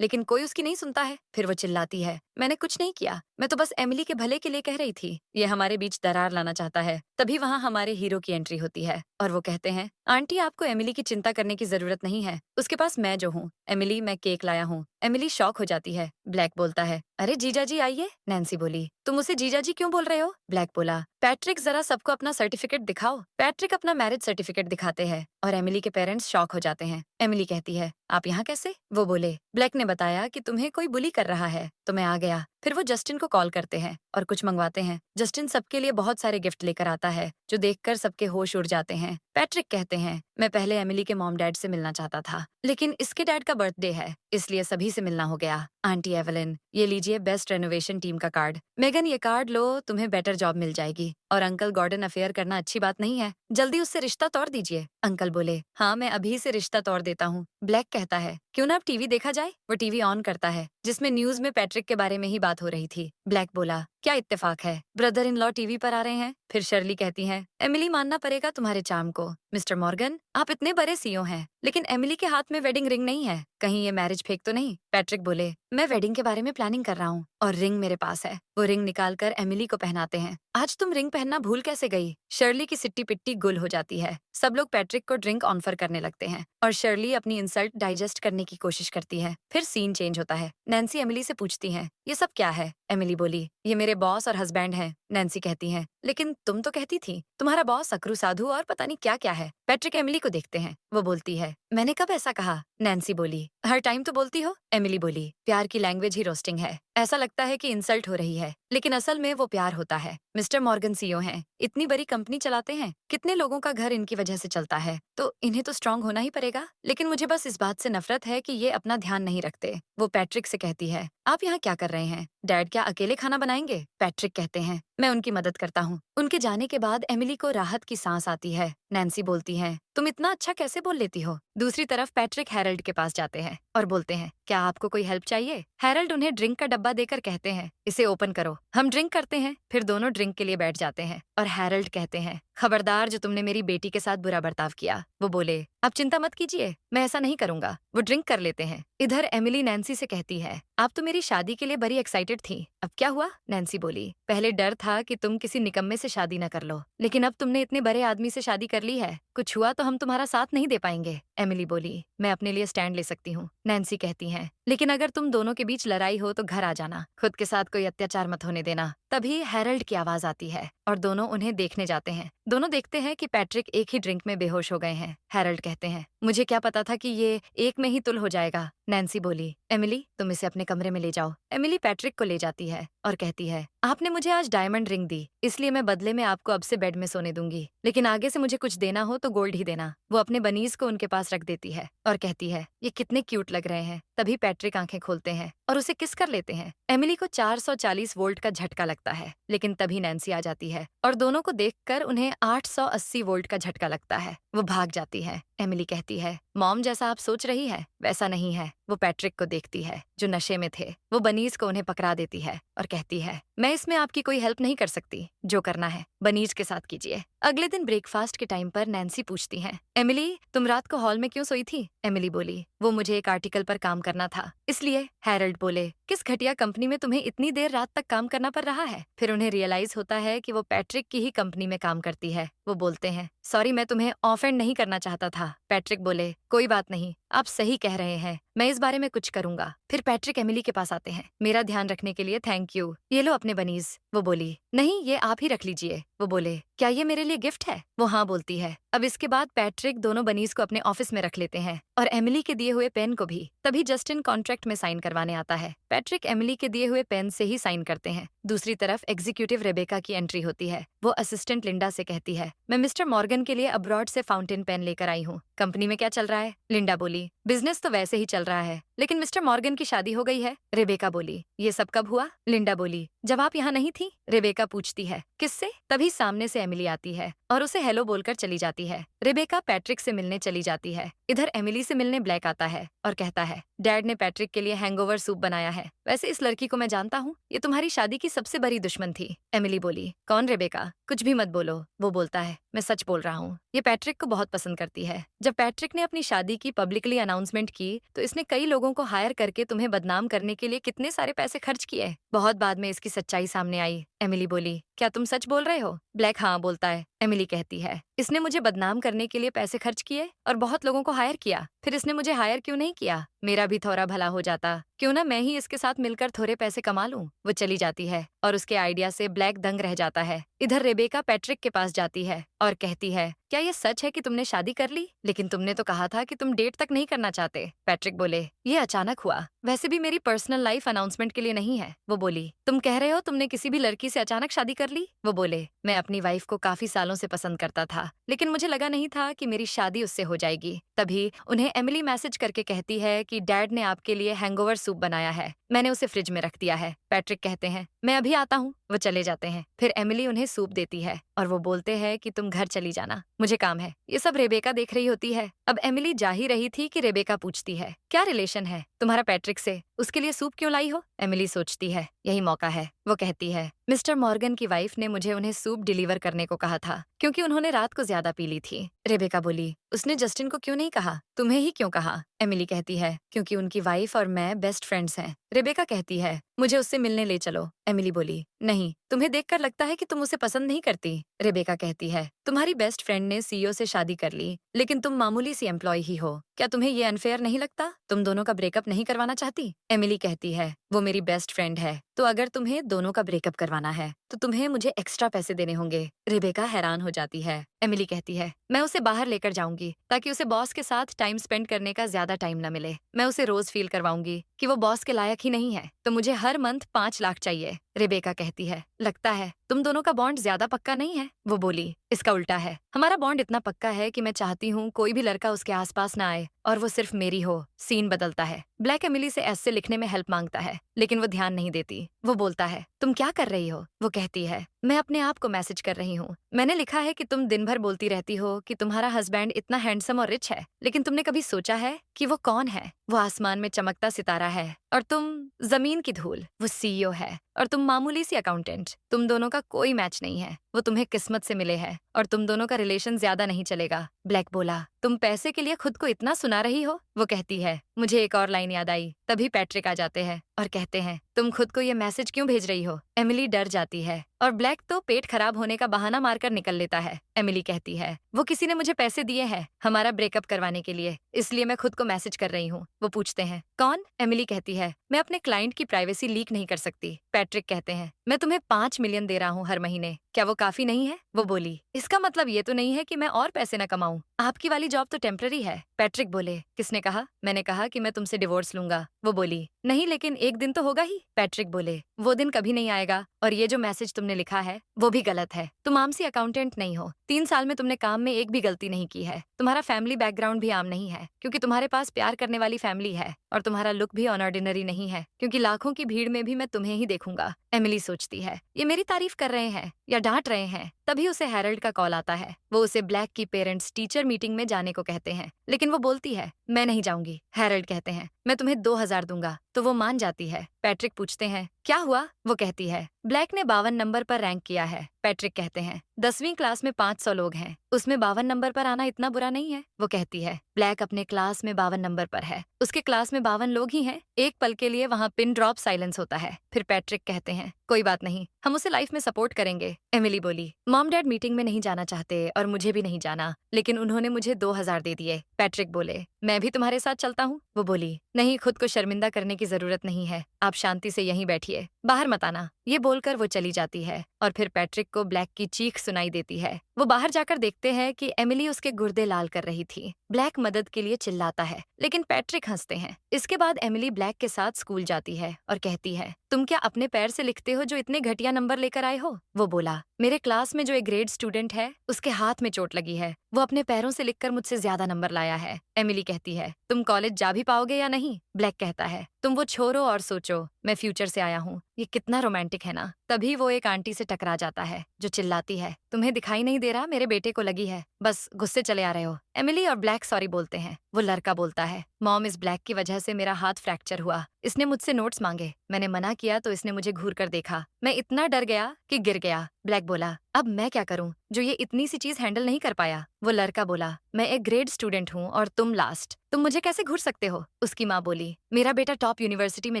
[SPEAKER 1] लेकिन कोई उसकी नहीं सुनता है। फिर वो चिल्लाती है, मैंने कुछ नहीं किया, मैं तो बस एमिली के भले के लिए कह रही थी। ये हमारे बीच दरार लाना चाहता है। तभी वहाँ हमारे हीरो की एंट्री होती है और वो कहते हैं, आंटी आपको एमिली की चिंता करने की जरूरत नहीं है, उसके पास मैं जो हूँ। एमिली, मैं केक लाया हूँ। एमिली शॉक हो जाती है। ब्लैक बोलता है, अरे जीजा जी आइए। नैन्सी बोली, तुम उसे जीजा जी क्यों बोल रहे हो? ब्लैक बोला, पैट्रिक जरा सबको अपना सर्टिफिकेट दिखाओ। पैट्रिक अपना मैरिज सर्टिफिकेट दिखाते हैं और एमिली के पेरेंट्स शॉक हो जाते हैं। एमिली कहती है, आप यहाँ कैसे? वो बोले, ब्लैक ने बताया कि तुम्हें कोई बुली कर रहा है, तो मैं आ गया। फिर वो जस्टिन को कॉल करते हैं और कुछ मंगवाते हैं। जस्टिन सबके लिए बहुत सारे गिफ्ट लेकर आता है, जो देखकर सबके होश उड़ जाते हैं। पैट्रिक कहते हैं, मैं पहले एमिली के मॉम डैड से मिलना चाहता था, लेकिन इसके डैड का बर्थडे है, इसलिए सभी से मिलना हो गया। आंटी एवलिन, ये लीजिए बेस्ट रेनोवेशन टीम का कार्ड। मेगन, ये कार्ड लो, तुम्हें बेटर जॉब मिल जाएगी। और अंकल गॉर्डन अफेयर करना अच्छी बात नहीं है, जल्दी उससे रिश्ता तोड़ दीजिए। अंकल बोले, हाँ मैं अभी से रिश्ता तोड़ देता हूँ। ब्लैक कहता है, क्यों ना अब टीवी देखा जाए? वो टीवी ऑन करता है, जिसमें न्यूज में पैट्रिक के बारे में ही बात हो रही थी। ब्लैक बोला, क्या इत्तेफाक है, ब्रदर इन लॉ टीवी पर आ रहे हैं। फिर शर्ली कहती है, एमिली मानना पड़ेगा तुम्हारे चार्म को। मिस्टर मॉर्गन, आप इतने बड़े सीईओ हैं, लेकिन एमिली के हाथ में वेडिंग रिंग नहीं है, कहीं ये मैरिज फेक तो नहीं? पैट्रिक बोले, मैं वेडिंग के बारे में प्लानिंग कर रहा हूँ और रिंग मेरे पास है। वो रिंग निकालकर एमिली को पहनाते हैं। आज तुम रिंग पहनना भूल कैसे गई? शर्ली की सिट्टी पिट्टी गुल हो जाती है। सब लोग पैट्रिक को ड्रिंक ऑफर करने लगते हैं और शर्ली अपनी इंसल्ट डाइजेस्ट करने की कोशिश करती है। फिर सीन चेंज होता है। नैन्सी एमिली से पूछती है, ये सब क्या है? एमिली बोली, ये मेरे बॉस और हस्बैंड हैं। नैन्सी कहती है, लेकिन तुम तो कहती थी तुम्हारा बॉस अकरू साधु और पता नहीं क्या क्या है। पैट्रिक एमिली को देखते हैं। वो बोलती है, मैंने कब ऐसा कहा? नैन्सी बोली, हर टाइम तो बोलती हो। एमिली बोली, प्यार की लैंग्वेज ही रोस्टिंग है, ऐसा लगता है कि इंसल्ट हो रही है, लेकिन असल में वो प्यार होता है। मिस्टर मॉर्गन सीईओ हैं, इतनी बड़ी कंपनी चलाते हैं, कितने लोगों का घर इनकी वजह से चलता है, तो इन्हें तो स्ट्रांग होना ही पड़ेगा। लेकिन मुझे बस इस बात से नफरत है कि ये अपना ध्यान नहीं रखते। वो पैट्रिक से कहती है, आप यहाँ क्या कर रहे हैं? डैड क्या अकेले खाना बनाएंगे? पैट्रिक कहते हैं, मैं उनकी मदद करता हूँ। उनके जाने के बाद एमिली को राहत की सांस आती है। नैन्सी बोलती है, तुम इतना अच्छा कैसे बोल लेती हो? दूसरी तरफ पैट्रिक हैरल्ड के पास जाते हैं और बोलते हैं, क्या आपको कोई हेल्प चाहिए? हैरल्ड उन्हें ड्रिंक का डब्बा देकर कहते हैं, इसे ओपन करो, हम ड्रिंक करते हैं। फिर दोनों ड्रिंक के लिए बैठ जाते हैं और हैरल्ड कहते हैं, खबरदार जो तुमने मेरी बेटी के साथ बुरा बर्ताव किया। वो बोले, आप चिंता मत कीजिए, मैं ऐसा नहीं करूंगा। वो ड्रिंक कर लेते हैं। इधर एमिली नैन्सी से कहती है, आप तो मेरी शादी के लिए बड़ी एक्साइटेड थी, अब क्या हुआ? नैन्सी बोली, पहले डर था कि तुम किसी निकम्मे से शादी न कर लो, लेकिन अब तुमने इतने बड़े आदमी से शादी कर ली है, कुछ हुआ तो हम तुम्हारा साथ नहीं दे पाएंगे। एमिली बोली, मैं अपने लिए स्टैंड ले सकती हूँ। नैन्सी कहती है, लेकिन अगर तुम दोनों के बीच लड़ाई हो तो घर आ जाना, खुद के साथ कोई अत्याचार मत होने देना। तभी हैरल्ड की आवाज आती है और दोनों उन्हें देखने जाते हैं। दोनों देखते हैं कि पैट्रिक एक ही ड्रिंक में बेहोश हो गए हैं। हैरल्ड कहते हैं, मुझे क्या पता था कि ये एक में ही तुल हो जाएगा। नैन्सी बोली, एमिली तुम इसे अपने कमरे में ले जाओ। एमिली पैट्रिक को ले जाती है और कहती है, आपने मुझे आज डायमंड रिंग दी, इसलिए मैं बदले में आपको अब से बेड में सोने दूंगी, लेकिन आगे से मुझे कुछ देना हो तो गोल्ड ही देना। वो अपने बनीज को उनके पास रख देती है और कहती है, ये कितने क्यूट लग रहे हैं। तभी पैट्रिक आंखें खोलते हैं और उसे किस कर लेते हैं। एमिली को 440 वोल्ट का झटका लगता है, लेकिन तभी नैन्सी आ जाती है और दोनों को देखकर उन्हें 880 वोल्ट का झटका लगता है। वो भाग जाती है। एमिली कहती है, मॉम जैसा आप सोच रही है वैसा नहीं है। वो पैट्रिक को देखती है जो नशे में थे। वो बनीज को उन्हें पकड़ा देती है और कहती है, मैं इसमें आपकी कोई हेल्प नहीं कर सकती, जो करना है बनीज के साथ कीजिए। अगले दिन ब्रेकफास्ट के टाइम पर नैन्सी पूछती है, एमिली तुम रात को हॉल में क्यों सोई थी? एमिली बोली, वो मुझे एक आर्टिकल पर काम करना था, इसलिए। हैरल्ड बोले, किस घटिया कंपनी में तुम्हें इतनी देर रात तक काम करना पड़ रहा है? फिर उन्हें रियलाइज होता है कि वो पैट्रिक की ही कंपनी में काम करती है। वो बोलते हैं, सॉरी मैं तुम्हें ऑफेंड नहीं करना चाहता था। पैट्रिक बोले, कोई बात नहीं, आप सही कह रहे हैं, मैं इस बारे में कुछ करूंगा। फिर पैट्रिक एमिली के पास आते हैं। मेरा ध्यान रखने के लिए थैंक यू। ये लो अपने बनीज। वो बोली, नहीं ये आप ही रख लीजिए। वो बोले, क्या ये मेरे लिए गिफ्ट है? वो हाँ बोलती है। अब इसके बाद पैट्रिक दोनों बनीज को अपने ऑफिस में रख लेते हैं और एमिली के दिए हुए पेन को भी। तभी जस्टिन कॉन्ट्रैक्ट में साइन करवाने आता है। पैट्रिक एमिली के दिए हुए पेन से ही साइन करते हैं। दूसरी तरफ एग्जीक्यूटिव रेबेका की एंट्री होती है। वो असिस्टेंट लिंडा से कहती है, मैं मिस्टर मॉर्गन के लिए अब्रॉड से फाउंटेन पेन लेकर आई हूँ। कंपनी में क्या चल रहा है? लिंडा बोली, बिजनेस तो वैसे ही चल रहा है, लेकिन मिस्टर मॉर्गन की शादी हो गई है। रेबेका बोली, ये सब कब हुआ? लिंडा बोली, जब आप यहाँ नहीं थी। रेबेका पूछती है, किससे? तभी सामने से एमिली आती है और उसे हेलो बोलकर चली जाती है। रेबेका पैट्रिक से मिलने चली जाती है। इधर एमिली से मिलने ब्लैक आता है और कहता है, डैड ने पैट्रिक के लिए हैंगओवर सूप बनाया है। वैसे इस लड़की को मैं जानता हूँ, ये तुम्हारी शादी की सबसे बड़ी दुश्मन थी। एमिली बोली, कौन रेबेका? कुछ भी मत बोलो। वो बोलता है, मैं सच बोल रहा हूँ। ये पैट्रिक को बहुत पसंद करती है। जब पैट्रिक ने अपनी शादी की पब्लिकली अनाउंसमेंट की तो इसने कई लोगों को हायर करके तुम्हें बदनाम करने के लिए कितने सारे पैसे खर्च किए। बहुत बाद में इसकी सच्चाई सामने आई। एमिली बोली, क्या तुम सच बोल रहे हो? ब्लैक हाँ बोलता है। एमिली कहती है, इसने मुझे बदनाम करने के लिए पैसे खर्च किए और बहुत लोगों को हायर किया। फिर इसने मुझे हायर क्यों नहीं किया? मेरा भी थोड़ा भला हो जाता। क्यों ना मैं ही इसके साथ मिलकर थोड़े पैसे कमा लूं। वो चली जाती है और उसके आइडिया से ब्लैक दंग रह जाता है। इधर रेबेका पैट्रिक के पास जाती है और कहती है, क्या ये सच है कि तुमने शादी कर ली? लेकिन तुमने तो कहा था कि तुम डेट तक नहीं करना चाहते। पैट्रिक बोले, ये अचानक हुआ, वैसे भी मेरी पर्सनल लाइफ अनाउंसमेंट के लिए नहीं है। वो बोली, तुम कह रहे हो तुमने किसी भी लड़की से अचानक शादी कर ली? वो बोले, मैं अपनी वाइफ को काफी सालों से पसंद करता था, लेकिन मुझे लगा नहीं था कि मेरी शादी उससे हो जाएगी। तभी उन्हें एमिली मैसेज करके कहती है कि डैड ने आपके लिए हैंगओवर सूप बनाया है, मैंने उसे फ्रिज में रख दिया है। पैट्रिक कहते हैं, मैं अभी आता हूँ। वो चले जाते हैं। फिर एमिली उन्हें सूप देती है और वो बोलते हैं कि तुम घर चली जाना, मुझे काम है। ये सब रेबेका देख रही होती है। अब एमिली जा ही रही थी कि रेबेका पूछती है, क्या रिलेशन है तुम्हारा पैट्रिक से? उसके लिए सूप क्यों लाई हो? एमिली सोचती है, यही मौका है। वो कहती है, मिस्टर मॉर्गन की वाइफ ने मुझे उन्हें सूप डिलीवर करने को कहा था क्योंकि उन्होंने रात को ज्यादा पी ली थी। रेबेका बोली, उसने जस्टिन को क्यों नहीं कहा? तुम्हें ही क्यों कहा? एमिली कहती है, क्योंकि उनकी वाइफ और मैं बेस्ट फ्रेंड्स हैं। रेबेका कहती है, मुझे उससे मिलने ले चलो। एमिली बोली, नहीं, तुम्हें देखकर लगता है कि तुम उसे पसंद नहीं करती। रेबेका कहती है, तुम्हारी बेस्ट फ्रेंड ने सीईओ से शादी कर ली, लेकिन तुम मामूली सी एम्प्लॉय ही हो। क्या तुम्हें ये अनफेयर नहीं लगता? तुम दोनों का ब्रेकअप नहीं करवाना चाहती? एमिली कहती है, वो मेरी बेस्ट फ्रेंड है, तो अगर तुम्हें दोनों का ब्रेकअप करवाना है तो तुम्हें मुझे एक्स्ट्रा पैसे देने होंगे। रेबेका हैरान हो जाती है। एमिली कहती है, मैं उसे बाहर लेकर जाऊंगी ताकि उसे बॉस के साथ टाइम स्पेंड करने का ज्यादा टाइम न मिले। मैं उसे रोज फील करवाऊंगी कि वो बॉस के लायक ही नहीं है, तो मुझे हर मंथ 5 लाख चाहिए। रेबेका कहती है, लगता है तुम दोनों का बॉन्ड ज्यादा पक्का नहीं है। वो बोली, इसका उल्टा है, हमारा बॉन्ड इतना पक्का है कि मैं चाहती हूँ कोई भी लड़का उसके आसपास ना आए और वो सिर्फ मेरी हो। सीन बदलता है। ब्लैक एमिली से ऐसे लिखने में हेल्प मांगता है, लेकिन वो ध्यान नहीं देती। वो बोलता है, तुम क्या कर रही हो? वो कहती है, मैं अपने आप को मैसेज कर रही हूँ। मैंने लिखा है कि तुम दिन भर बोलती रहती हो कि तुम्हारा हस्बैंड इतना हैंडसम और रिच है, लेकिन तुमने कभी सोचा है कि वो कौन है? वो आसमान में चमकता सितारा है और तुम जमीन की धूल। वो सीईओ है और तुम मामूली सी अकाउंटेंट। तुम दोनों का कोई मैच नहीं है। वो तुम्हें किस्मत से मिले हैं और तुम दोनों का रिलेशन ज्यादा नहीं चलेगा। ब्लैक बोला, तुम पैसे के लिए खुद को इतना सुना रही हो? वो कहती है, मुझे एक और लाइन याद आई। तभी पैट्रिक आ जाते हैं और कहते हैं, तुम खुद को ये मैसेज क्यों भेज रही हो? एमिली डर जाती है और ब्लैक तो पेट खराब होने का बहाना मारकर निकल लेता है। एमिली कहती है, वो किसी ने मुझे पैसे दिए हैं हमारा ब्रेकअप करवाने के लिए, इसलिए मैं खुद को मैसेज कर रही हूँ। वो पूछते हैं, कौन? एमिली कहती है, मैं अपने क्लाइंट की प्राइवेसी लीक नहीं कर सकती। पैट्रिक कहते हैं, मैं तुम्हें 5 मिलियन दे रहा हूँ हर महीने, क्या वो काफी नहीं है? वो बोली, इसका मतलब ये तो नहीं है कि मैं और पैसे न कमाऊं। आपकी वाली जॉब तो टेम्पररी है। पैट्रिक बोले, किसने कहा? मैंने कहा कि मैं तुमसे डिवोर्स लूंगा। वो बोली, नहीं, लेकिन एक दिन तो होगा ही। पैट्रिक बोले, वो दिन कभी नहीं आएगा और ये जो मैसेज तुमने लिखा है वो भी गलत है। तुम आम सी अकाउंटेंट नहीं हो। 3 साल में तुमने काम में एक भी गलती नहीं की है। तुम्हारा फैमिली बैकग्राउंड भी आम नहीं है क्योंकि तुम्हारे पास प्यार करने वाली फैमिली है और तुम्हारा लुक भी ऑर्डिनरी नहीं है क्योंकि लाखों की भीड़ में भी मैं तुम्हें ही देखूंगा। एमिली सोचती है, ये मेरी तारीफ कर रहे हैं या डांट रहे हैं। तभी उसे हैरल्ड का कॉल आता है। वो उसे ब्लैक की पेरेंट्स टीचर मीटिंग में जाने को कहते हैं, लेकिन वो बोलती है, मैं नहीं जाऊंगी। हैरल्ड कहते हैं, मैं तुम्हें 2000 दूंगा। तो वो मान जाती है। पैट्रिक पूछते हैं, क्या हुआ? वो कहती है, ब्लैक ने 52 नंबर पर रैंक किया है। पैट्रिक कहते हैं, 10वीं क्लास में 500 लोग हैं, उसमें 52 नंबर पर आना इतना बुरा नहीं है। वो कहती है, ब्लैक अपने क्लास में 52 नंबर पर है, उसके क्लास में 52 लोग ही हैं। एक पल के लिए वहाँ पिन ड्रॉप साइलेंस होता है। फिर पैट्रिक कहते हैं, कोई बात नहीं, हम उसे लाइफ में सपोर्ट करेंगे। एमिली बोली, मॉम डैड मीटिंग में नहीं जाना चाहते और मुझे भी नहीं जाना, लेकिन उन्होंने मुझे 2000 दे दिए। पैट्रिक बोले, मैं भी तुम्हारे साथ चलता हूँ। वो बोली, नहीं, खुद को शर्मिंदा करने की जरूरत नहीं है, आप शांति से यहीं बैठिए, बाहर मत आना। ये बोलकर वो चली जाती है और फिर पैट्रिक को ब्लैक की चीख सुनाई देती है। वो बाहर जाकर देखते हैं कि एमिली उसके गुर्दे लाल कर रही थी। ब्लैक मदद के लिए चिल्लाता है, लेकिन पैट्रिक हंसते हैं। इसके बाद एमिली ब्लैक के साथ स्कूल जाती है और कहती है, तुम क्या अपने पैर से लिखते हो जो इतने घटिया नंबर लेकर आए हो? वो बोला, मेरे क्लास में जो एक ग्रेड स्टूडेंट है, उसके हाथ में चोट लगी है, वो अपने पैरों से लिखकर मुझसे ज्यादा नंबर लाया है। एमिली कहती है, तुम कॉलेज जा भी पाओगे या नहीं? ब्लैक कहता है, तुम वो छोड़ो और सोचो, मैं फ्यूचर से आया हूँ। ये कितना रोमांटिक है ना। तभी वो एक आंटी से टकरा जाता है जो चिल्लाती है, तुम्हें दिखाई नहीं दे रहा, मेरे बेटे को लगी है, बस गुस्से चले आ रहे हो। एमिली और ब्लैक सॉरी बोलते हैं। वो लड़का बोलता है, मॉम, इस ब्लैक की वजह से मेरा हाथ फ्रैक्चर हुआ, इसने मुझसे नोट्स मांगे, मैंने मना किया तो इसने मुझे घूर कर देखा, मैं इतना डर गया कि गिर गया। ब्लैक बोला, अब मैं क्या करूं जो ये इतनी सी चीज हैंडल नहीं कर पाया? वो लड़का बोला, मैं एक ग्रेड स्टूडेंट हूँ और तुम लास्ट, तुम मुझे कैसे घूर सकते हो? उसकी माँ बोली, मेरा बेटा टॉप यूनिवर्सिटी में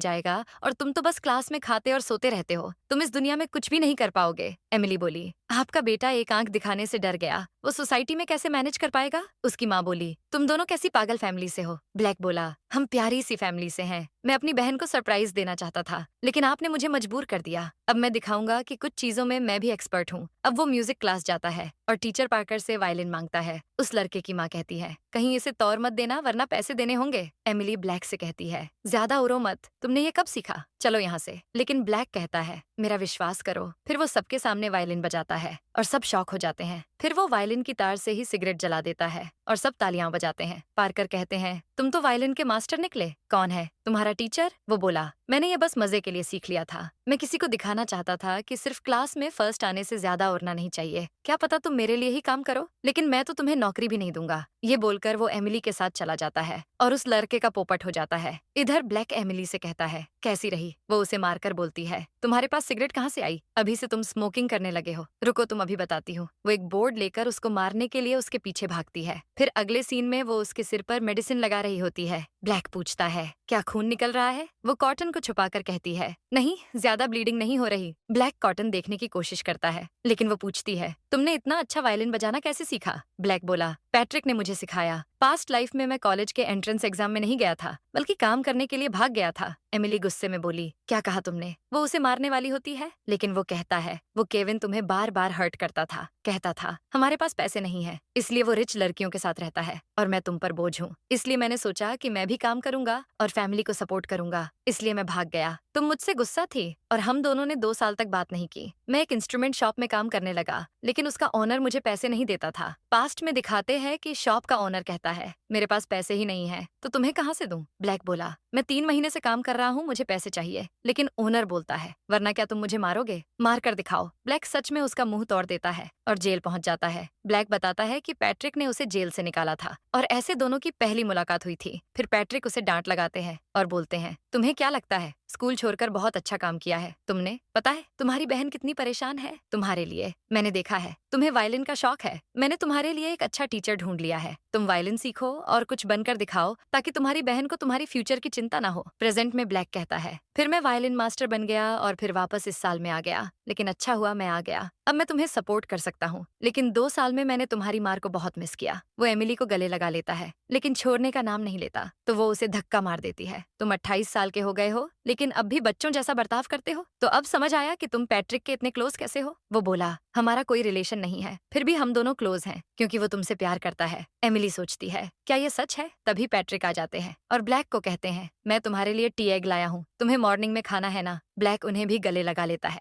[SPEAKER 1] जाएगा और तुम तो बस क्लास में खाते और सोते रहते हो, तुम इस दुनिया में कुछ भी नहीं कर पाओगे। एमिली बोली, आपका बेटा एक आंख दिखाने से डर गया, वो सोसाइटी में कैसे मैनेज कर पाएगा? उसकी माँ बोली, तुम दोनों कैसी पागल फैमिली से हो? ब्लैक बोला, हम प्यारी सी फैमिली से हैं, मैं अपनी बहन को सरप्राइज देना चाहता था, लेकिन आपने मुझे मजबूर कर दिया। अब मैं दिखाऊंगा कि कुछ चीजों में मैं भी एक्सपर्ट हूँ। अब वो म्यूजिक क्लास जाता है और टीचर पाकर से वायलिन मांगता है। उस लड़के की माँ कहती है, कहीं इसे तौर मत देना वरना पैसे देने होंगे। एमिली ब्लैक से कहती है, ज्यादा उड़ो मत, तुमने ये कब सीखा, चलो यहाँ से। लेकिन ब्लैक कहता है, मेरा विश्वास करो। फिर वो सबके सामने वायलिन बजाता है और सब शॉक हो जाते हैं। फिर वो वायलिन की तार से ही सिगरेट जला देता है और सब तालियां बजाते हैं। पार्कर कहते हैं, तुम तो वायलिन के मास्टर निकले, कौन है तुम्हारा टीचर? वो बोला, मैंने ये बस मजे के लिए सीख लिया था, मैं किसी को दिखाना चाहता था कि सिर्फ क्लास में फर्स्ट आने से ज्यादा उड़ना नहीं चाहिए, क्या पता तुम मेरे लिए ही काम करो, लेकिन मैं तो तुम्हें नौकरी भी नहीं दूंगा। ये बोलकर वो एमिली के साथ चला जाता है और उस लड़के का पोपट हो जाता है। इधर ब्लैक एमिली से कहता है, कैसी रही? वो उसे मारकर बोलती है, तुम्हारे पास सिगरेट कहाँ से आई? अभी से तुम स्मोकिंग करने लगे हो, रुको तुम अभी बताती हूँ। वो एक बोर्ड लेकर उसको मारने के लिए उसके पीछे भागती है। फिर अगले सीन में वो उसके सिर पर मेडिसिन लगा रही होती है। ब्लैक पूछता है, क्या खून निकल रहा है? वो कॉटन को छुपाकर कहती है, नहीं, ज्यादा ब्लीडिंग नहीं हो रही। ब्लैक कॉटन देखने की कोशिश करता है, लेकिन वो पूछती है, तुमने इतना अच्छा वायलिन बजाना कैसे सीखा? ब्लैक बोला, पैट्रिक ने मुझे सिखाया। पास्ट लाइफ में मैं कॉलेज के एंट्रेंस एग्जाम में नहीं गया था, बल्कि काम करने के लिए भाग गया था। एमिली गुस्से में बोली, क्या कहा तुमने? वो उसे मारने वाली होती है, लेकिन वो कहता है, वो केविन तुम्हें बार बार हर्ट करता था, कहता था हमारे पास पैसे नहीं है, इसलिए वो रिच लड़कियों के साथ रहता है और मैं तुम पर बोझ हूँ, इसलिए मैंने सोचा कि मैं भी काम करूंगा और फैमिली को सपोर्ट करूंगा, इसलिए मैं भाग गया। तुम मुझसे गुस्सा थी और हम दोनों ने 2 साल तक बात नहीं की। मैं एक इंस्ट्रूमेंट शॉप में काम करने लगा, लेकिन उसका ओनर मुझे पैसे नहीं देता था। पास्ट में दिखाते हैं कि शॉप का ओनर कहता है, मेरे पास पैसे ही नहीं है, तो तुम्हें कहाँ से दूं? ब्लैक बोला, मैं 3 महीने से काम कर रहा हूँ, मुझे पैसे चाहिए। लेकिन ओनर बोलता है, वरना क्या तुम मुझे मारोगे? मार कर दिखाओ। ब्लैक सच में उसका मुंह तोड़ देता है और जेल पहुंच जाता है। ब्लैक बताता है कि पैट्रिक ने उसे जेल से निकाला था और ऐसे दोनों की पहली मुलाकात हुई थी। फिर पैट्रिक उसे डांट लगाते हैं और बोलते हैं, तुम्हें क्या लगता है, स्कूल छोड़कर बहुत अच्छा काम किया है तुमने? पता है तुम्हारी बहन कितनी परेशान है तुम्हारे लिए, मैंने देखा है। तुम्हें वायलिन का शौक है, मैंने तुम्हारे लिए एक अच्छा टीचर ढूंढ लिया है। तुम वायलिन सीखो और कुछ बनकर दिखाओ ताकि तुम्हारी बहन को तुम्हारी फ्यूचर की चिंता ना हो। प्रेजेंट में ब्लैक कहता है, फिर मैं वायलिन मास्टर बन गया और फिर वापस इस साल में आ गया, लेकिन अच्छा हुआ मैं आ गया। अब मैं तुम्हें सपोर्ट कर सकता हूँ, लेकिन 2 साल में मैंने तुम्हारी मार को बहुत मिस किया। वो एमिली को गले लगा लेता है, लेकिन छोड़ने का नाम नहीं लेता, तो वो उसे धक्का मार देती है। तुम 28 साल के हो गए हो, लेकिन अब भी बच्चों जैसा बर्ताव करते हो, तो अब समझ आया कि तुम पैट्रिक के इतने क्लोज कैसे हो। वो बोला, हमारा कोई रिलेशन नहीं है, फिर भी हम दोनों क्लोज हैं क्योंकि वो तुमसे प्यार करता है। एमिली सोचती है, क्या ये सच है? तभी पैट्रिक आ जाते हैं और ब्लैक को कहते हैं, मैं तुम्हारे लिए टी एग लाया हूँ, तुम्हें मॉर्निंग में खाना है ना? ब्लैक उन्हें भी गले लगा लेता है,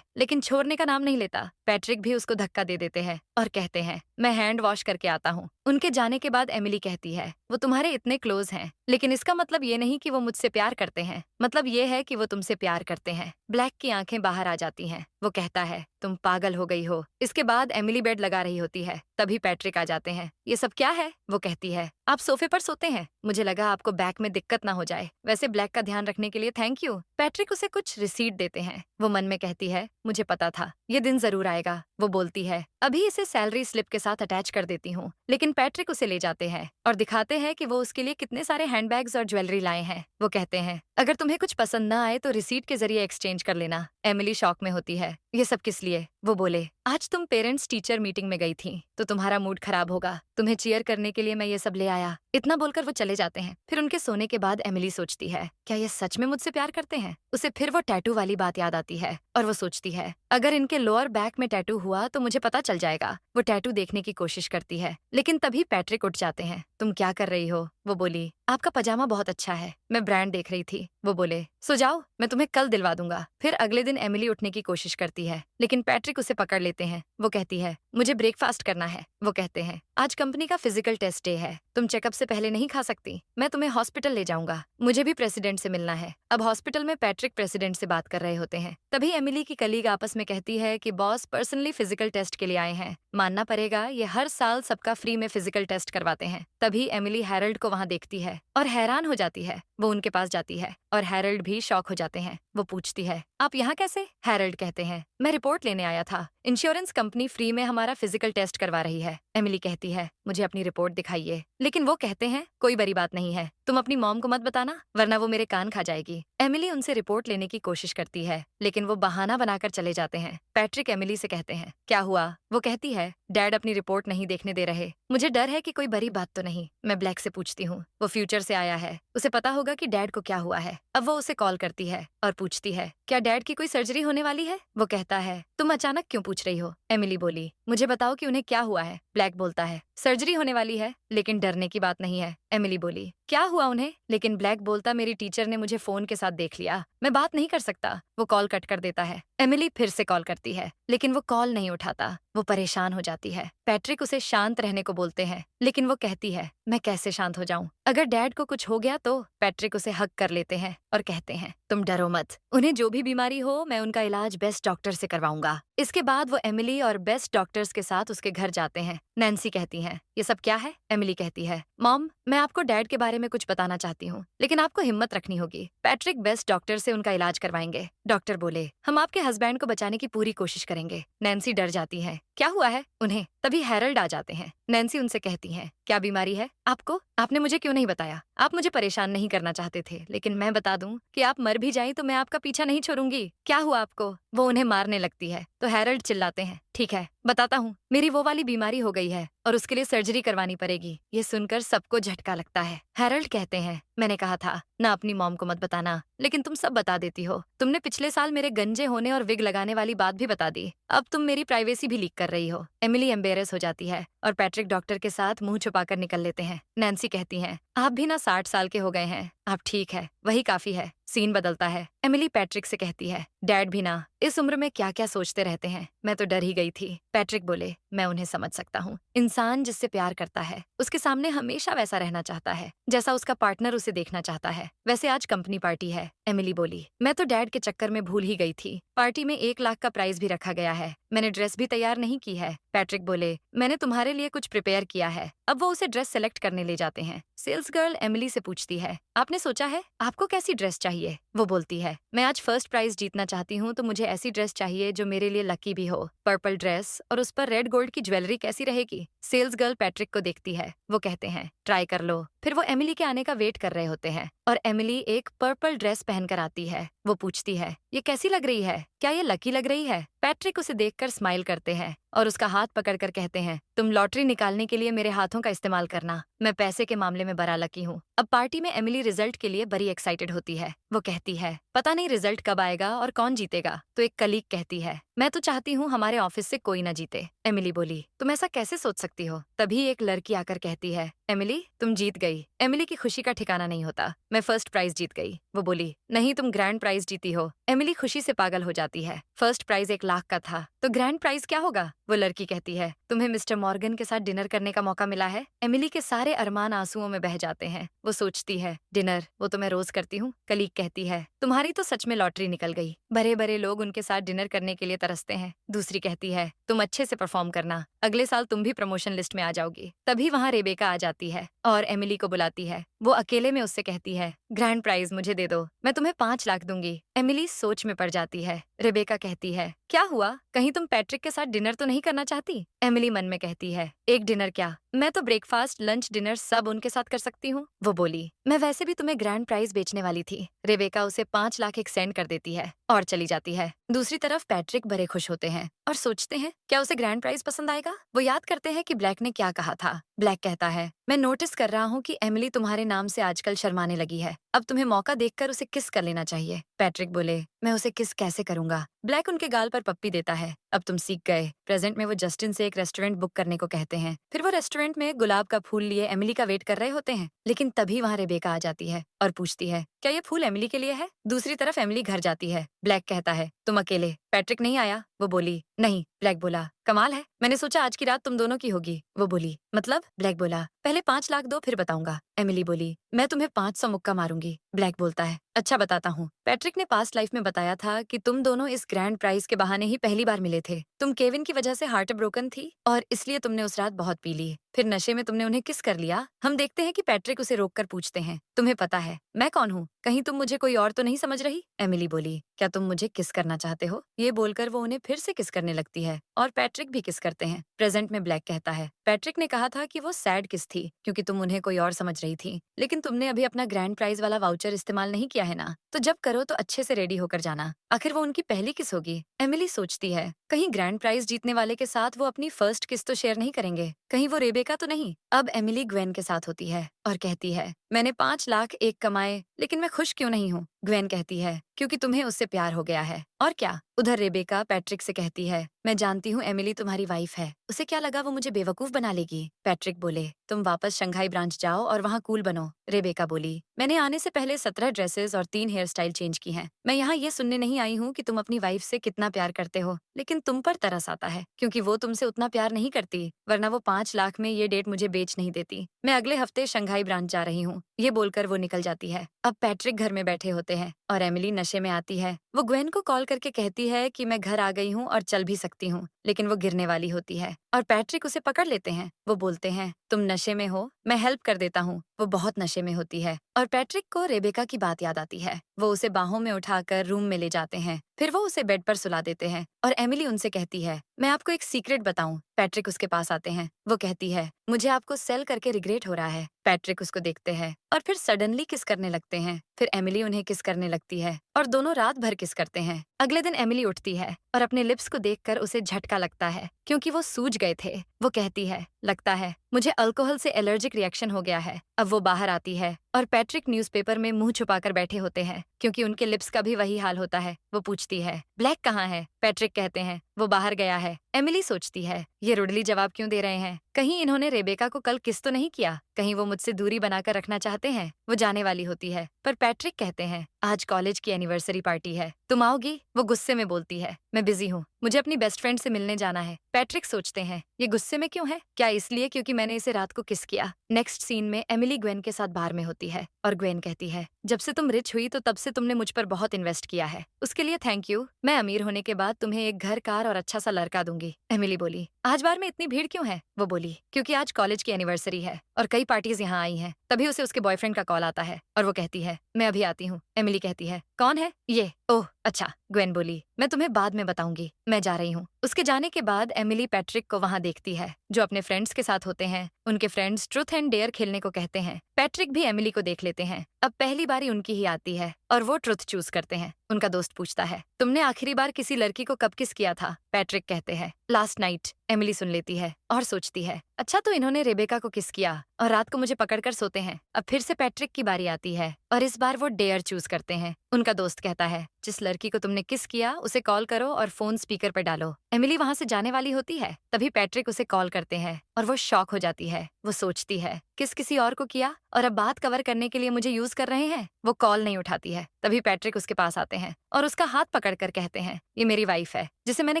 [SPEAKER 1] लेकिन छोड़ने का नाम नहीं लेता। पैट्रिक भी उसको धक्का दे देते हैं और कहते हैं, मैं हैंड वॉश करके आता हूँ। उनके जाने के बाद एमिली कहती है, वो तुम्हारे इतने क्लोज हैं, लेकिन इसका मतलब ये नहीं कि वो मुझसे प्यार करते हैं, मतलब ये है कि वो तुमसे प्यार करते हैं। ब्लैक की आंखें बाहर आ जाती हैं। वो कहता है, तुम पागल हो गई हो। इसके बाद एमिली बेड लगा रही होती है, तभी पैट्रिक आ जाते हैं। ये सब क्या है? वो कहती है, आप सोफे पर सोते हैं, मुझे लगा आपको बैक में दिक्कत ना हो जाए। वैसे ब्लैक का ध्यान रखने के लिए थैंक यू। पैट्रिक उसे कुछ रिसीट देते हैं। वो मन में कहती है, मुझे पता था ये दिन जरूर आएगा। वो बोलती है, अभी इसे सैलरी स्लिप के साथ अटैच कर देती हूँ। लेकिन पैट्रिक उसे ले जाते हैं और दिखाते हैं कि वो उसके लिए कितने सारे हैंडबैग्स और ज्वेलरी लाए हैं। वो कहते हैं, अगर तुम्हें कुछ पसंद ना आए तो रिसीट के जरिए एक्सचेंज कर लेना। एमिली शॉक में होती है, ये सब किस लिए? वो बोले, आज तुम पेरेंट्स टीचर मीटिंग में गई थी तो तुम्हारा मूड खराब होगा, तुम्हें चीयर करने के लिए मैं ये सब ले आया। इतना बोलकर वो चले जाते हैं। फिर उनके सोने के बाद एमिली सोचती है, क्या ये सच में मुझसे प्यार करते हैं? उसे फिर वो टैटू वाली बात याद आती है और वो सोचती है, अगर इनके लोअर बैक में टैटू हुआ तो मुझे पता चल जाएगा। वो टैटू देखने की कोशिश करती है, लेकिन तभी पैट्रिक उठ जाते हैं। तुम क्या कर रही हो? वो बोली, आपका पजामा बहुत अच्छा है, मैं ब्रांड देख रही थी। वो बोले, सो जाओ, मैं तुम्हें कल दिलवा दूंगा। फिर अगले दिन एमिली उठने की कोशिश करती है, लेकिन पैट्रिक उसे पकड़ लेते हैं। वो कहती है, मुझे ब्रेकफास्ट करना है। वो कहते हैं, आज कंपनी का फिजिकल टेस्ट डे है, तुम चेकअप से पहले नहीं खा सकती। मैं तुम्हें हॉस्पिटल ले जाऊंगा, मुझे भी प्रेसिडेंट से मिलना है। अब हॉस्पिटल में पैट्रिक प्रेसिडेंट से बात कर रहे होते हैं। तभी एमिली की कलीग आपस में कहती है कि बॉस पर्सनली फिजिकल टेस्ट के लिए आए हैं। मानना पड़ेगा, ये हर साल सबका फ्री में फिजिकल टेस्ट करवाते हैं। तभी एमिली हैरल्ड को वहाँ देखती है और हैरान हो जाती है। वो उनके पास जाती है और हैरल्ड भी शॉक हो जाते हैं। वो पूछती है, आप यहाँ कैसे? हैरल्ड कहते हैं, मैं रिपोर्ट लेने आया था, इंश्योरेंस कंपनी फ्री में हमारा फिजिकल टेस्ट करवा रही है। एमिली कहती है, मुझे अपनी रिपोर्ट दिखाइए। लेकिन वो कहते हैं, कोई बड़ी बात नहीं है, तुम अपनी मॉम को मत बताना वरना वो मेरे कान खा जाएगी। एमिली उनसे रिपोर्ट लेने की कोशिश करती है, लेकिन वो बहाना बनाकर चले जाते हैं। पैट्रिक एमिली से कहते हैं, क्या हुआ? वो कहती है, डैड अपनी रिपोर्ट नहीं देखने दे रहे, मुझे डर है कि कोई बड़ी बात तो नहीं। मैं ब्लैक से पूछती हूँ, वो फ्यूचर से आया है, उसे पता होगा कि डैड को क्या हुआ है। अब वो उसे कॉल करती है और पूछती है, क्या डैड की कोई सर्जरी होने वाली है? वो कहता है, तुम अचानक क्यों पूछ रही हो? एमिली बोली, मुझे बताओ कि उन्हें क्या हुआ है। ब्लैक बोलता है, सर्जरी होने वाली है, लेकिन डरने की बात नहीं है। एमिली बोली, क्या हुआ उन्हें? लेकिन ब्लैक बोलता, मेरी टीचर ने मुझे फोन के साथ देख लिया, मैं बात नहीं कर सकता। वो कॉल कट कर देता है। एमिली फिर से कॉल करती है, लेकिन वो कॉल नहीं उठाता। वो परेशान हो जाती है। पैट्रिक उसे शांत रहने को बोलते हैं, लेकिन वो कहती है, मैं कैसे शांत हो जाऊं? अगर डैड को कुछ हो गया तो? पैट्रिक उसे हक कर लेते हैं और कहते हैं, तुम डरो मत, उन्हें जो भी बीमारी हो मैं उनका इलाज बेस्ट डॉक्टर से करवाऊंगा। इसके बाद वो एमिली और बेस्ट डॉक्टर्स के साथ उसके घर जाते हैं। नैन्सी कहती हैं, ये सब क्या है? एमिली कहती है, मॉम, मैं आपको डैड के बारे में कुछ बताना चाहती हूँ, लेकिन आपको हिम्मत रखनी होगी। पैट्रिक बेस्ट डॉक्टर से उनका इलाज करवाएंगे। डॉक्टर बोले, हम आपके हस्बैंड को बचाने की पूरी कोशिश करेंगे। नैन्सी डर जाती है, क्या हुआ है उन्हें? तभी हैरल्ड आ जाते हैं। नैन्सी उनसे कहती हैं, क्या बीमारी है आपको? आपने मुझे क्यों नहीं बताया? आप मुझे परेशान नहीं करना चाहते थे, लेकिन मैं बता दूं कि आप मर भी जाएं तो मैं आपका पीछा नहीं छोड़ूंगी। क्या हुआ आपको? वो उन्हें मारने लगती है तो हैरल्ड चिल्लाते हैं, ठीक है बताता हूँ, मेरी वो वाली बीमारी हो गई है और उसके लिए सर्जरी करवानी पड़ेगी। ये सुनकर सबको झटका लगता है। हैरल्ड कहते हैं, मैंने कहा था ना अपनी मॉम को मत बताना, लेकिन तुम सब बता देती हो। तुमने पिछले साल मेरे गंजे होने और विग लगाने वाली बात भी बता दी, अब तुम मेरी प्राइवेसी भी लीक कर रही हो। एमिली एम्बेरस हो जाती है और पैट्रिक डॉक्टर के साथ मुंह छुपाकर निकल लेते हैं। नैन्सी कहती हैं, आप भी ना 60 साल के हो गए हैं, आप ठीक है, वही काफी है। सीन बदलता है। एमिली पैट्रिक से कहती है, डैड भी ना इस उम्र में क्या क्या सोचते रहते हैं, मैं तो डर ही गई थी। पैट्रिक बोले, मैं उन्हें समझ सकता हूँ। इंसान जिससे प्यार करता है उसके सामने हमेशा वैसा रहना चाहता है जैसा उसका पार्टनर उसे देखना चाहता है। वैसे आज कंपनी पार्टी है। एमिली बोली, मैं तो डैड के चक्कर में भूल ही गई थी। पार्टी में 1 लाख का प्राइज भी रखा गया है, मैंने ड्रेस भी तैयार नहीं की है। पैट्रिक बोले, मैंने तुम्हारे लिए कुछ प्रिपेयर किया है। अब वो उसे ड्रेस सेलेक्ट करने ले जाते हैं। सेल्स गर्ल एमिली से पूछती है, आपने सोचा है आपको कैसी ड्रेस चाहिए? वो बोलती है, मैं आज फर्स्ट प्राइज जीतना चाहती हूँ तो मुझे ऐसी ड्रेस चाहिए जो मेरे लिए लकी भी हो। पर्पल ड्रेस और उस पर रेड गोल्ड की ज्वेलरी कैसी रहेगी? सेल्स गर्ल पैट्रिक को देखती है। वो कहते हैं, ट्राई कर लो। फिर वो एमिली के आने का वेट कर रहे होते हैं और एमिली एक पर्पल ड्रेस पहनकर आती है। वो पूछती है, ये कैसी लग रही है? क्या ये लकी लग रही है? पैट्रिक उसे देखकर स्माइल करते हैं और उसका हाथ पकड़कर कहते हैं, तुम लॉटरी निकालने के लिए मेरे हाथों का इस्तेमाल करना, मैं पैसे के मामले में बड़ा लकी हूँ। अब पार्टी में एमिली रिजल्ट के लिए बड़ी एक्साइटेड होती है। वो कहती है, पता नहीं रिजल्ट कब आएगा और कौन जीतेगा। तो एक कलीग कहती है, मैं तो चाहती हूँ हमारे ऑफिस से कोई ना जीते। एमिली बोली, तुम ऐसा कैसे सोच सकती हो? तभी एक लड़की आकर कहती है, एमिली तुम जीत गई। एमिली की खुशी का ठिकाना नहीं होता। मैं फर्स्ट प्राइज जीत गई। वो बोली, नहीं तुम ग्रैंड प्राइज जीती हो। एमिली खुशी से पागल हो जाती है। फर्स्ट प्राइज 1 लाख का था तो ग्रैंड प्राइज क्या होगा? वो लड़की कहती है, तुम्हें मिस्टर मॉर्गन के साथ डिनर करने का मौका मिला है। एमिली के सारे अरमान आंसुओं में बह जाते हैं। वो सोचती है, डिनर वो तो मैं रोज करती हूँ। कलीग कहती है, तुम्हारी तो सच में लॉटरी निकल गई। बड़े बड़े लोग उनके साथ डिनर करने के लिए तरसते हैं। दूसरी कहती है, तुम अच्छे से परफॉर्म करना, अगले साल तुम भी प्रमोशन लिस्ट में आ जाओगी। तभी वहाँ रेबेका आ जाती है और एमिली को बुलाती है। वो अकेले में उससे कहती है, ग्रैंड प्राइज मुझे दे दो, मैं तुम्हें 5 लाख दूंगी। एमिली सोच में पड़ जाती है। रेबेका कहती है, क्या हुआ, कहीं तुम पैट्रिक के साथ डिनर तो नहीं करना चाहती? एमिली मन में कहती है, एक डिनर क्या, मैं तो ब्रेकफास्ट लंच डिनर सब उनके साथ कर सकती हूँ। वो बोली, मैं वैसे भी तुम्हें ग्रैंड प्राइज बेचने वाली थी। रेबेका उसे 5 लाख एक्सटेंड कर देती है और चली जाती है। दूसरी तरफ पैट्रिक बड़े खुश होते हैं और सोचते हैं, क्या उसे ग्रैंड प्राइज पसंद आएगा। वो याद करते हैं कि ब्लैक ने क्या कहा था। ब्लैक कहता है, मैं नोटिस कर रहा हूँ कि एमिली तुम्हारे नाम से आजकल शर्माने लगी है। अब तुम्हें मौका देखकर उसे किस कर लेना चाहिए। पैट्रिक बोले, मैं उसे किस कैसे करूंगा। ब्लैक उनके गाल पर पप्पी देता है। अब तुम सीख गए। प्रेजेंट में वो जस्टिन से एक रेस्टोरेंट बुक करने को कहते हैं। फिर वो रेस्टोरेंट में गुलाब का फूल लिए एमिली का वेट कर रहे होते हैं, लेकिन तभी वहाँ रेबेका आ जाती है और पूछती है, क्या ये फूल एमिली के लिए है। दूसरी तरफ एमिली घर जाती है। ब्लैक कहता है, तुम अकेले, पैट्रिक नहीं आया। वो बोली, नहीं। ब्लैक बोला, कमाल है, मैंने सोचा आज की रात तुम दोनों की होगी। वो बोली, मतलब। ब्लैक बोला, पहले 5 लाख दो फिर बताऊंगा। एमिली बोली, मैं तुम्हें 500 मुक्का मारूंगी। ब्लैक बोलता है, अच्छा बताता हूँ। पैट्रिक ने पास्ट लाइफ में बताया था कि तुम दोनों इस ग्रैंड प्राइज के बहाने ही पहली बार मिले थे। तुम केविन की वजह से हार्ट ब्रोकन थी और इसलिए तुमने उस रात बहुत पी ली। फिर नशे में तुमने उन्हें किस कर लिया। हम देखते हैं कि पैट्रिक उसे रोककर पूछते हैं, तुम्हें पता है मैं कौन हूँ, कहीं तुम मुझे कोई और तो नहीं समझ रही। एमिली बोली, क्या तुम मुझे किस करना चाहते हो। ये बोलकर वो उन्हें फिर से किस करने लगती है और पैट्रिक भी किस करते हैं। प्रेजेंट में ब्लैक कहता है, पैट्रिक ने कहा था कि वो सैड किस थी क्योंकि तुम उन्हें कोई और समझ रही थी, लेकिन तुमने अभी अपना ग्रैंड प्राइज वाला वाउचर इस्तेमाल नहीं किया है ना, तो जब करो तो अच्छे से रेडी होकर जाना। आखिर वो उनकी पहली किस होगी। एमिली सोचती है, कहीं ग्रैंड प्राइज जीतने वाले के साथ वो अपनी फर्स्ट किस तो शेयर नहीं करेंगे, कहीं वो रेबेका तो नहीं। अब एमिली ग्वेन के साथ होती है और कहती है, मैंने 5 लाख एक कमाए, लेकिन मैं खुश क्यों नहीं हूँ। ग्वेन कहती है, क्योंकि तुम्हें उससे प्यार हो गया है। और क्या। उधर रेबेका पैट्रिक से कहती है, मैं जानती हूँ एमिली तुम्हारी वाइफ है, उसे क्या लगा वो मुझे बेवकूफ बना लेगी। पैट्रिक बोले, तुम वापस शंघाई ब्रांच जाओ और वहाँ कूल बनो। रेबेका बोली, मैंने आने से पहले 17 ड्रेसेस और 3 हेयर स्टाइल चेंज की हैं। मैं यहाँ ये सुनने नहीं आई हूँ कि तुम अपनी वाइफ से कितना प्यार करते हो, लेकिन तुम पर तरस आता है क्योंकि वो तुमसे उतना प्यार नहीं करती, वरना वो 5 लाख में ये डेट मुझे बेच नहीं देती। मैं अगले हफ्ते शंघाई ब्रांच जा रही हूँ। ये बोलकर वो निकल जाती है। अब पैट्रिक घर में बैठे होते हैं और एमिली नशे में आती है। वो ग्वेन को कॉल करके कहती है कि मैं घर आ गई हूँ और चल भी सकती हूँ, लेकिन वो गिरने वाली होती है और पैट्रिक उसे पकड़ लेते हैं। वो बोलते हैं, तुम नशे में हो, मैं हेल्प कर देता हूँ। वो बहुत नशे में होती है और पैट्रिक को रेबेका की बात याद आती है। वो उसे बाहों में उठाकर रूम में ले जाते हैं। फिर वो उसे बेड पर सुला देते हैं और एमिली उनसे कहती है, मैं आपको एक सीक्रेट बताऊं। पैट्रिक उसके पास आते हैं। वो कहती है, मुझे आपको सेल करके रिग्रेट हो रहा है। पैट्रिक उसको देखते हैं और फिर सडनली किस करने लगते हैं। फिर एमिली उन्हें किस करने लगती है और दोनों रात भर किस करते हैं। अगले दिन एमिली उठती है और अपने लिप्स को देखकर उसे झटका लगता है क्योंकि वो सूज गए थे। वो कहती है, लगता है मुझे अल्कोहल से एलर्जिक रिएक्शन हो गया है। अब वो बाहर आती है और पैट्रिक न्यूज़पेपर में मुंह छुपाकर बैठे होते हैं क्योंकि उनके लिप्स का भी वही हाल होता है। वो पूछती है, ब्लैक कहाँ है। पैट्रिक कहते हैं, वो बाहर गया है। एमिली सोचती है, ये रुडली जवाब क्यों दे रहे हैं, कहीं इन्होंने रेबेका को कल किस तो नहीं किया, कहीं वो मुझसे दूरी बनाकर रखना चाहते हैं। वो जाने वाली होती है पर पैट्रिक कहते हैं, आज कॉलेज की एनिवर्सरी पार्टी है, तुम आओगी। वो गुस्से में बोलती है, मैं बिजी हूँ, मुझे अपनी बेस्ट फ्रेंड से मिलने जाना है। पैट्रिक सोचते हैं, ये गुस्से में क्यों है, क्या इसलिए क्योंकि मैंने इसे रात को किस किया। नेक्स्ट सीन में एमिली ग्वेन के साथ बार में होती है और ग्वेन कहती है, जब से तुम रिच हुई तो तब से तुमने मुझ पर बहुत इन्वेस्ट किया है, उसके लिए थैंक यू। मैं अमीर होने के बाद तुम्हें एक घर, कार और अच्छा सा लड़का दूंगी। एमिली बोली, आज बार में इतनी भीड़ क्यों है। वो बोली, क्योंकि आज कॉलेज की एनिवर्सरी है और कई पार्टीज यहाँ आई हैं। तभी उसे उसके बॉयफ्रेंड का कॉल आता है और वो कहती है, मैं अभी आती हूँ। एमिली कहती है, कौन है ये। ओह अच्छा। ग्वेन बोली, मैं तुम्हें बाद में बताऊंगी, मैं जा रही हूँ। उसके जाने के बाद एमिली पैट्रिक को वहाँ देखती है जो अपने फ्रेंड्स के साथ होते हैं। उनके फ्रेंड्स ट्रूथ एंड डेयर खेलने को कहते हैं। पैट्रिक भी एमिली को देख लेते हैं। अब पहली बारी उनकी ही आती है और वो ट्रुथ चूज करते हैं। उनका दोस्त पूछता है, तुमने आखिरी बार किसी लड़की को कब किस किया था। पैट्रिक कहते हैं, लास्ट नाइट। एमिली सुन लेती है और सोचती है, अच्छा तो इन्होंने रेबेका को किस किया और रात को मुझे पकड़कर सोते हैं। अब फिर से पैट्रिक की बारी आती है और इस बार वो डेयर चूज करते हैं। उनका दोस्त कहता है, जिस लड़की को तुमने किस किया उसे कॉल करो और फोन स्पीकर पर डालो। एमिली वहां से जाने वाली होती है, तभी पैट्रिक उसे कॉल करते हैं और वो शॉक हो जाती है। वो सोचती है, किस किसी और को किया और अब बात कवर करने के लिए मुझे यूज कर रहे हैं। वो कॉल नहीं उठाती है। तभी पैट्रिक उसके पास आते हैं और उसका हाथ पकड़कर कहते हैं, ये मेरी वाइफ है जिसे मैंने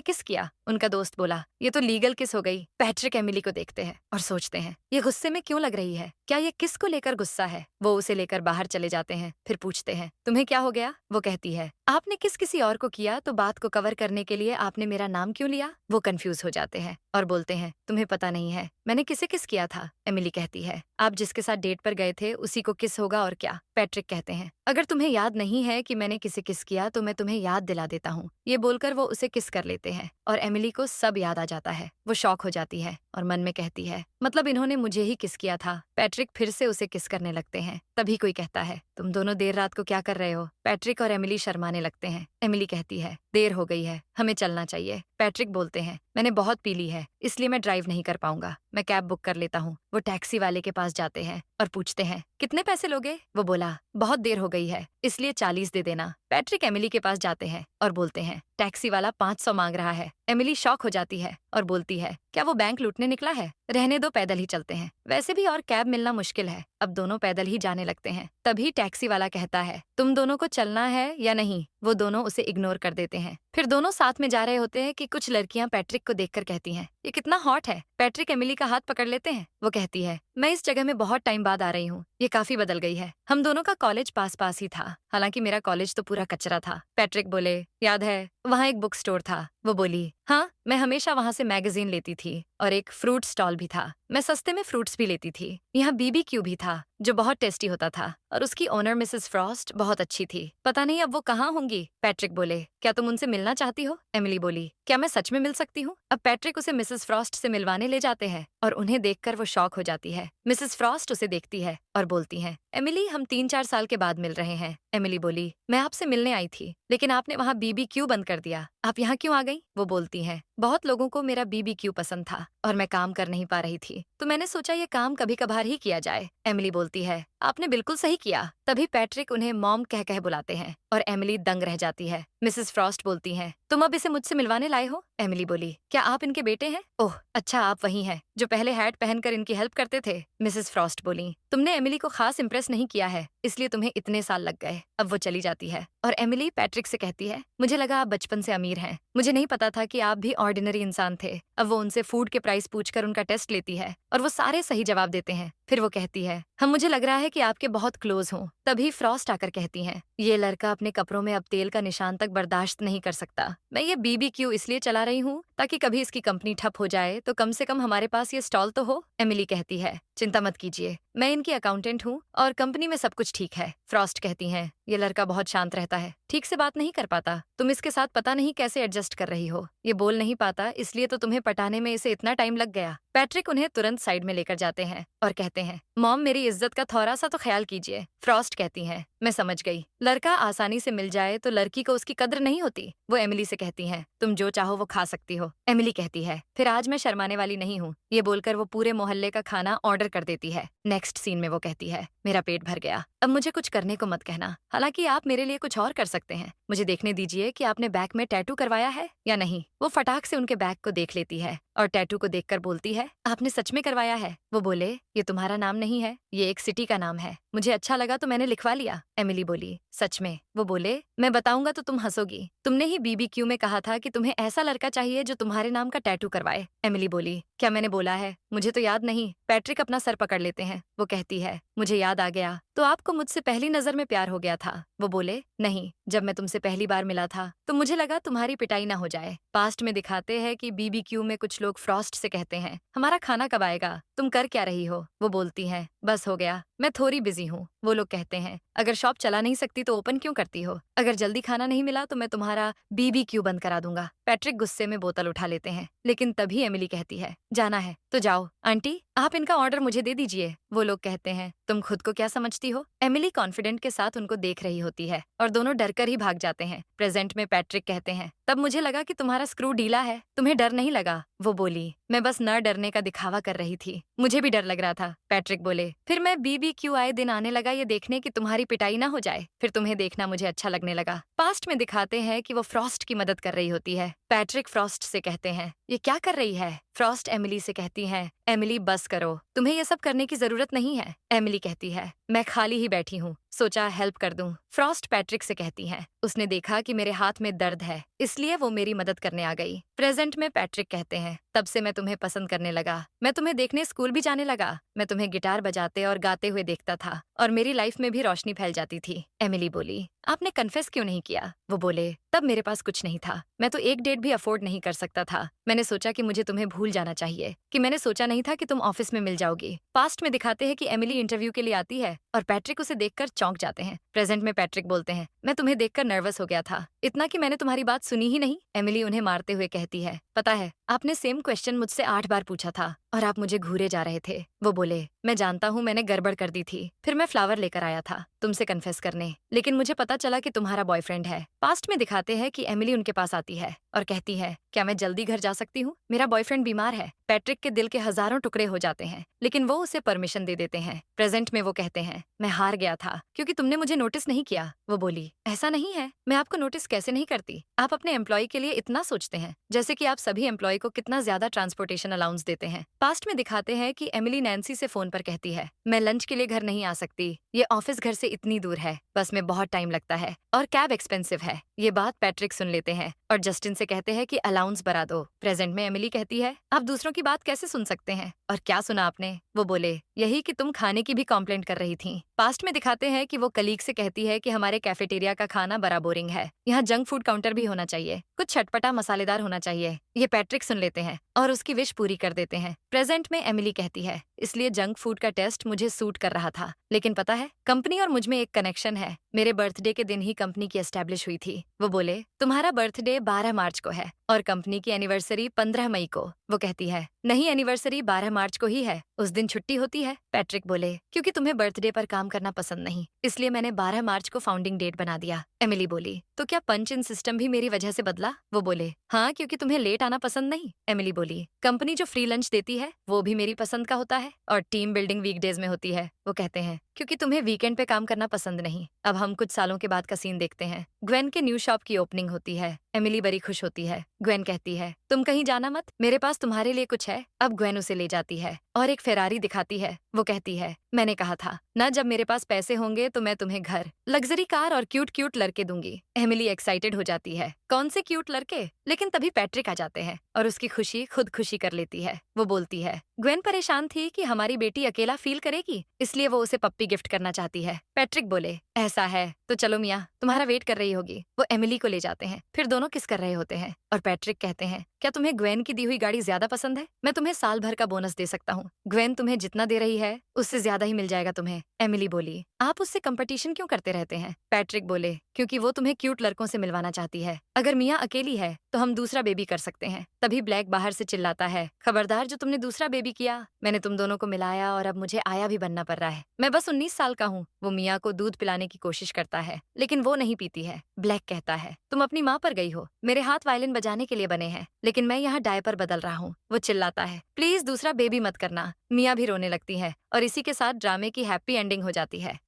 [SPEAKER 1] किस किया। उनका दोस्त बोला, ये तो लीगल किस हो गई। पैट्रिक एमिली को देखते हैं और सोचते हैं, ये गुस्से में क्यों लग रही है, क्या ये किस को लेकर गुस्सा है। वो उसे लेकर बाहर चले जाते हैं। फिर पूछते हैं, तुम्हें क्या हो गया। वो कहती है, आपने किसी और को किया तो बात को कवर करने के लिए आपने मेरा नाम क्यों लिया। वो कंफ्यूज हो जाते हैं और बोलते हैं, तुम्हें पता नहीं है मैंने किसे किस किया था। एमिली कहती है, आप जिसके साथ डेट पर गए थे उसी को किस होगा और क्या। पैट्रिक कहते हैं, अगर तुम्हें याद नहीं है कि मैंने किसे किस किया तो मैं तुम्हें याद दिला देता हूँ। ये बोलकर वो उसे किस कर लेते हैं और एमिली को सब याद आ जाता है। वो शॉक हो जाती है और मन में कहती है, मतलब इन्होंने मुझे ही किस किया था। पैट्रिक फिर से उसे किस करने लगते हैं। तभी कोई कहता है, तुम दोनों देर रात को क्या कर रहे हो। पैट्रिक और एमिली शर्माने लगते हैं। एमिली कहती है, देर हो गई है, हमें चलना चाहिए। पैट्रिक बोलते हैं, मैंने बहुत पी ली है इसलिए मैं ड्राइव नहीं कर पाऊंगा, मैं कैब बुक कर लेता हूँ। वो टैक्सी वाले के पास जाते हैं और पूछते हैं, कितने पैसे लोगे। वो बोला, बहुत देर हो गई है इसलिए 40 दे देना। पैट्रिक एमिली के पास जाते हैं और बोलते हैं, टैक्सी वाला 500 मांग रहा है। एमिली शॉक हो जाती है और बोलती है, क्या वो बैंक लूटने निकला है। रहने दो, पैदल ही चलते हैं, वैसे भी और कैब मिलना मुश्किल है। अब दोनों पैदल ही जाने लगते हैं। तभी टैक्सी वाला कहता है, तुम दोनों को चलना है या नहीं। वो दोनों उसे इग्नोर कर देते हैं। फिर दोनों साथ में जा रहे होते हैं कि कुछ लड़कियां पैट्रिक को देखकर कहती हैं, ये कितना हॉट है। पैट्रिक एमिली का हाथ पकड़ लेते हैं। वो कहती है, मैं इस जगह में बहुत टाइम बाद आ रही हूँ, ये काफी बदल गई है। हम दोनों का कॉलेज पास पास ही था, हालांकि मेरा कॉलेज तो पूरा कचरा था। पैट्रिक बोले, याद है वहाँ एक बुक स्टोर था। वो बोली, हाँ मैं हमेशा वहाँ से मैगजीन लेती थी और एक फ्रूट स्टॉल भी था, मैं सस्ते में फ्रूट्स भी लेती थी। यहाँ BBQ भी था जो बहुत टेस्टी होता था और उसकी ओनर मिसेस फ्रॉस्ट बहुत अच्छी थी। पता नहीं अब वो कहाँ होंगी। पैट्रिक बोले, क्या तुम उनसे मिलना चाहती हो। एमिली बोली, क्या मैं सच में मिल सकती हूँ। अब पैट्रिक उसे मिसेस फ्रॉस्ट से मिलवाने ले जाते हैं और उन्हें देखकर वो शॉक हो जाती है। मिसेस फ्रॉस्ट उसे देखती है और बोलती है, एमिली हम 3-4 साल के बाद मिल रहे हैं। एमिली बोली, मैं आपसे मिलने आई थी लेकिन आपने वहाँ BBQ बंद कर दिया, आप यहाँ क्यों आ गई। वो बोलती हैं, बहुत लोगों को मेरा BBQ पसंद था और मैं काम कर नहीं पा रही थी तो मैंने सोचा ये काम कभी कभार ही किया जाए। एमिली बोलती है, आपने बिल्कुल सही किया। तभी पैट्रिक उन्हें मॉम कह कह बुलाते हैं और एमिली दंग रह जाती है। मिसेस फ्रॉस्ट बोलती हैं, तुम अब इसे मुझसे मिलवाने लाए हो। एमिली बोली, क्या आप इनके बेटे हैं। ओह अच्छा, आप वही हैं जो पहले हैट पहनकर इनकी हेल्प करते थे। मिसेस फ्रॉस्ट बोली, तुमने एमिली को खास इंप्रेस नहीं किया है इसलिए तुम्हें इतने साल लग गए। अब वो चली जाती है और एमिली पैट्रिक से कहती है, मुझे लगा आप बचपन से अमीर हैं, मुझे नहीं पता था कि आप भी ऑर्डिनरी इंसान थे। अब वो उनसे फूड के प्राइस पूछकर उनका टेस्ट लेती है और वो सारे सही जवाब देते हैं। फिर वो कहती है, हम मुझे लग रहा है कि आपके बहुत क्लोज हों। तभी फ्रॉस्ट आकर कहती हैं, ये लड़का अपने कपड़ों में अब तेल का निशान तक बर्दाश्त नहीं कर सकता। मैं ये BBQ इसलिए चला रही हूँ ताकि कभी इसकी कंपनी ठप हो जाए तो कम से कम हमारे पास ये स्टॉल तो हो। एमिली कहती है, चिंता मत कीजिए, मैं इनकी अकाउंटेंट हूँ और कंपनी में सब कुछ ठीक है। फ्रॉस्ट कहती हैं, ये लड़का बहुत शांत रहता है, ठीक से बात नहीं कर पाता, तुम इसके साथ पता नहीं कैसे एडजस्ट कर रही हो। ये बोल नहीं पाता इसलिए तो तुम्हें पटाने में इसे इतना टाइम लग गया। पैट्रिक उन्हें तुरंत साइड में लेकर जाते हैं और कहते हैं, मॉम मेरी इज्जत का थोड़ा सा तो ख्याल कीजिए। फ्रॉस्ट कहती हैं, मैं समझ गई, लड़का आसानी से मिल जाए तो लड़की को उसकी कद्र नहीं होती। वो एमिली से कहती हैं, तुम जो चाहो वो खा सकती हो। एमिली कहती है, फिर आज मैं शर्माने वाली नहीं हूँ। ये बोलकर वो पूरे मोहल्ले का खाना ऑर्डर कर देती है। नेक्स्ट सीन में वो कहती है, मेरा पेट भर गया, अब मुझे कुछ करने को मत कहना, हालांकि आप मेरे लिए कुछ और कर सकते हैं। मुझे देखने दीजिए कि आपने बैक में टैटू करवाया है या नहीं। वो फटाक से उनके बैग को देख लेती है और टैटू को देखकर बोलती है, आपने सच में करवाया है। वो बोले, ये तुम्हारा नाम नहीं है, ये एक सिटी का नाम है, मुझे अच्छा लगा तो मैंने लिखवा लिया। एमिली बोली, सच में। वो बोले, मैं बताऊंगा तो तुम हंसोगी, तुमने ही BBQ में कहा था कि तुम्हें ऐसा लड़का चाहिए जो तुम्हारे नाम का टैटू करवाए। एमिली बोली, क्या मैंने बोला है, मुझे तो याद नहीं। पैट्रिक अपना सर पकड़ लेते हैं। वो कहती है, मुझे याद आ गया, तो आपको मुझसे पहली नजर में प्यार हो गया था। वो बोले, नहीं, जब मैं तुमसे पहली बार मिला था तो मुझे लगा तुम्हारी पिटाई ना हो जाए। पास्ट में दिखाते हैं कि BBQ में कुछ लोग फ्रॉस्ट से कहते हैं, हमारा खाना कब आएगा, तुम कर क्या रही हो। वो बोलती है, बस हो गया, मैं थोड़ी बिजी हूँ। वो लोग कहते हैं, अगर शॉप चला नहीं सकती तो ओपन क्यों करती हो, अगर जल्दी खाना नहीं मिला तो मैं तुम्हारा BBQ बंद करा दूंगा। पैट्रिक गुस्से में बोतल उठा लेते हैं, लेकिन तभी एमिली कहती है, जाना है तो जाओ, आंटी आप इनका ऑर्डर मुझे दे दीजिए। वो लोग कहते हैं, तुम खुद को क्या समझती हो। एमिली कॉन्फिडेंट के साथ उनको देख रही होती है और दोनों डरकर ही भाग जाते हैं। प्रेजेंट में पैट्रिक कहते हैं, तब मुझे लगा कि तुम्हारा स्क्रू ढीला है, तुम्हें डर नहीं लगा। वो बोली, मैं बस न डरने का दिखावा कर रही थी, मुझे भी डर लग रहा था। पैट्रिक बोले, फिर मैं BBQ आए दिन आने लगा ये देखने कि तुम्हारी पिटाई ना हो जाए, फिर तुम्हें देखना मुझे अच्छा लगने लगा। पास्ट में दिखाते हैं कि वो फ्रॉस्ट की मदद कर रही होती है। पैट्रिक फ्रॉस्ट से कहते हैं, ये क्या कर रही है। फ्रॉस्ट एमिली से कहती है, एमिली बस करो, तुम्हें ये सब करने की जरूरत नहीं है। एमिली कहती है, मैं खाली ही बैठी हूँ, सोचा हेल्प कर दूं। फ्रॉस्ट पैट्रिक से कहती है, उसने देखा कि मेरे हाथ में दर्द है, इसलिए वो मेरी मदद करने आ गई। प्रेजेंट में पैट्रिक कहते हैं, तब से मैं तुम्हें पसंद करने लगा। मैं तुम्हें देखने स्कूल भी जाने लगा। मैं तुम्हें गिटार बजाते और गाते हुए देखता था और मेरी लाइफ में भी रोशनी फैल जाती थी। एमिली बोली, आपने कन्फेस क्यों नहीं किया? वो बोले, तब मेरे पास कुछ नहीं था। मैं तो एक डेट भी अफोर्ड नहीं कर सकता था। मैंने सोचा कि मुझे तुम्हें भूल जाना चाहिए, कि मैंने सोचा नहीं था कि तुम ऑफिस में मिल जाओगी। पास्ट में दिखाते हैं कि एमिली इंटरव्यू के लिए आती है और पैट्रिक उसे देखकर चौंक जाते हैं। प्रेजेंट में पैट्रिक बोलते हैं, मैं तुम्हें देखकर नर्वस हो गया था, इतना कि मैंने तुम्हारी बात सुनी ही नहीं। एमिली उन्हें मारते हुए कहती है, पता है, आपने सेम क्वेश्चन मुझसे 8 बार पूछा था और आप मुझे घूरे जा रहे थे। वो बोले, मैं जानता हूँ मैंने गड़बड़ कर दी थी। फिर मैं फ्लावर लेकर आया था तुमसे कन्फेस करने, लेकिन मुझे पता चला कि तुम्हारा बॉयफ्रेंड है। पास्ट में दिखाते हैं कि एमिली उनके पास आती है और कहती है, क्या मैं जल्दी घर जा सकती हूँ? मेरा बॉयफ्रेंड बीमार है। पैट्रिक के दिल के हजारों टुकड़े हो जाते हैं, लेकिन वो उसे परमिशन दे देते हैं। प्रेजेंट में वो कहते हैं, मैं हार गया था क्योंकि तुमने मुझे नोटिस नहीं किया। वो बोली, ऐसा नहीं है, मैं आपको नोटिस कैसे नहीं करती? आप अपने एम्प्लॉय के लिए इतना सोचते हैं, जैसे कि आप सभी एम्प्लॉय को कितना ज्यादा ट्रांसपोर्टेशन अलाउंस देते हैं। पास्ट में दिखाते हैं कि एमिली नैन्सी से फोन पर कहती है, मैं लंच के लिए घर नहीं आ सकती, ये ऑफिस घर से इतनी दूर है, बस में बहुत टाइम लगता है और कैब एक्सपेंसिव है। ये बात पैट्रिक सुन लेते हैं और जस्टिन से कहते हैं कि अलाउंस बढ़ा दो। प्रेजेंट में एमिली कहती है, आप दूसरों की बात कैसे सुन सकते हैं? और क्या सुना आपने? वो बोले, यही कि तुम खाने की भी कॉम्प्लेंट कर रही थी। पास्ट में दिखाते हैं कि वो कलीग से कहती है कि हमारे कैफेटेरिया का खाना बड़ा बोरिंग है, यहाँ जंक फूड काउंटर भी होना चाहिए, कुछ चटपटा मसालेदार होना चाहिए। ये पैट्रिक सुन लेते हैं और उसकी विश पूरी कर देते हैं। प्रेजेंट में एमिली कहती है, इसलिए जंक फूड का टेस्ट मुझे सूट कर रहा था, लेकिन पता है, कंपनी और मुझ में एक कनेक्शन है। मेरे बर्थडे के दिन ही कंपनी की एस्टेब्लिश हुई थी। वो बोले, तुम्हारा बर्थडे 12 मार्च को है और कंपनी की एनिवर्सरी 15 मई को। वो कहती है, नहीं, एनिवर्सरी 12 मार्च को ही है, उस दिन छुट्टी होती है। पैट्रिक बोले, क्योंकि तुम्हें बर्थडे पर काम करना पसंद नहीं, इसलिए मैंने 12 मार्च को फाउंडिंग डेट बना दिया। एमिली बोली, तो क्या पंच इन सिस्टम भी मेरी वजह से बदला? वो बोले, हाँ, क्योंकि तुम्हें लेट आना पसंद नहीं। एमिली बोली, कंपनी जो फ्री लंच देती है वो भी मेरी पसंद का होता है और टीम बिल्डिंग वीकडेज में होती है। वो कहते हैं, क्योंकि तुम्हें वीकेंड पे काम करना पसंद नहीं। अब हम कुछ सालों के बाद का सीन देखते हैं। ग्वेन के न्यू शॉप की ओपनिंग होती है। एमिली बड़ी खुश होती है। ग्वेन कहती है, तुम कहीं जाना मत, मेरे पास तुम्हारे लिए कुछ है। अब ग्वेन उसे ले जाती है और एक फेरारी दिखाती है। वो कहती है, मैंने कहा था ना, जब मेरे पास पैसे होंगे तो मैं तुम्हें घर, लग्जरी कार और क्यूट क्यूट लड़के दूंगी। एमिली एक्साइटेड हो जाती है, कौन से क्यूट लड़के? लेकिन तभी पैट्रिक आ जाते हैं और उसकी खुशी खुद खुशी कर लेती है। वो बोलती है, ग्वेन परेशान थी कि हमारी बेटी अकेला फील करेगी, इसलिए वो उसे पप्पी गिफ्ट करना चाहती है। पैट्रिक बोले, ऐसा है तो चलो मिया, तुम्हारा वेट कर रही होगी। वो एमिली को ले जाते हैं, फिर दोनों किस कर रहे होते हैं और पैट्रिक कहते हैं, क्या तुम्हें ग्वेन की दी हुई गाड़ी ज्यादा पसंद है? मैं तुम्हें साल भर का बोनस दे सकता हूँ। ग्वेन तुम्हें जितना दे रही है उससे ज्यादा ही मिल जाएगा तुम्हें। एमिली बोली, आप उससे कंपटीशन क्यों करते रहते हैं? पैट्रिक बोले, क्योंकि वो तुम्हें क्यूट लड़कों से मिलवाना चाहती है। अगर मिया अकेली है तो हम दूसरा बेबी कर सकते हैं। तभी ब्लैक बाहर से चिल्लाता है, खबरदार जो तुमने दूसरा बेबी किया। मैंने तुम दोनों को मिलाया और अब मुझे आया भी बनना पड़ रहा है। मैं बस 19 साल का हूँ। वो मिया को दूध पिलाने की कोशिश करता है, लेकिन वो नहीं पीती है। ब्लैक कहता है, तुम अपनी माँ पर गई हो, मेरे हाथ वायलिन बजाने के लिए बने हैं, लेकिन मैं यहाँ डायपर बदल रहा हूँ। वो चिल्लाता है, प्लीज दूसरा बेबी मत करना। मिया भी रोने लगती है और इसी के साथ ड्रामे की हैप्पी एंडिंग हो जाती है।